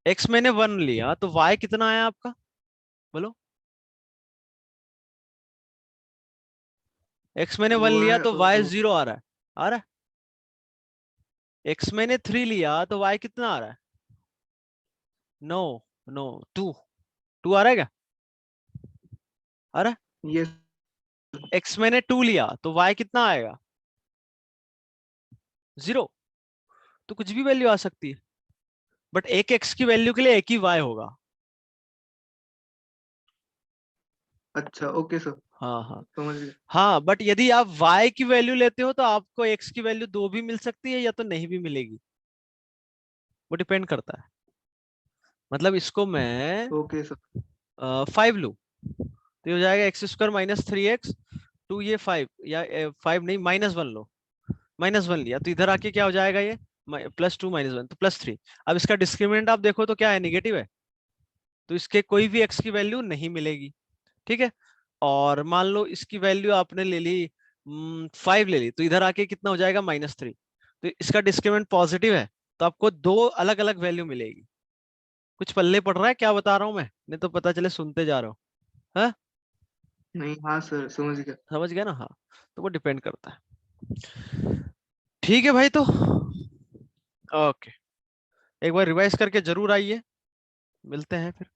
x मैंने 1 लिया तो y कितना आया आपका, बोलो। x मैंने 1 वो लिया है तो y 0 आ रहा है, आ रहा है। x मैंने 3 लिया तो y कितना आ रहा है, नो नो 2 आ रहा है क्या, आ रहा ये है। x मैंने 2 लिया तो y कितना आएगा, 0। तो कुछ भी वैल्यू आ सकती है, बट एक x की वैल्यू के लिए एक ही y होगा। अच्छा, ओके सर, हाँ हाँ समझ गया। हाँ, बट यदि आप y की वैल्यू लेते हो तो आपको x की वैल्यू 2 भी मिल सकती है या तो नहीं भी मिलेगी, वो डिपेंड करता है। मतलब इसको मैं ओके सर। 5 लूं तो ये हो जाएगा एक्स स्क्वायर माइनस 3x, 2 ये 5 या 5 नहीं -1 लो, -1 लिया तो इधर आके क्या हो जाएगा ये, +2 -1 तो +3। अब इसका डिस्क्रिमिनेंट आप देखो तो क्या है, निगेटिव है, तो इसके कोई भी x की वैल्यू नहीं मिलेगी, ठीक है। और मान लो इसकी वैल्यू आपने ले ली 5 ले ली तो इधर आके कितना हो जाएगा, -3। तो इसका डिस्क्रिमिनेंट पॉजिटिव है, तो आपको 2 अलग अलग वैल्यू मिलेगी। कुछ पल्ले पड़ रहा है क्या बता रहा हूं मैं, नहीं तो पता चले सुनते जा रहे हो। हाँ नहीं, हाँ सर, समझ गया। समझ गया ना, हाँ। तो वो डिपेंड करता है। ठीक है भाई, तो ओके, एक बार रिवाइज करके जरूर आइए, मिलते हैं फिर।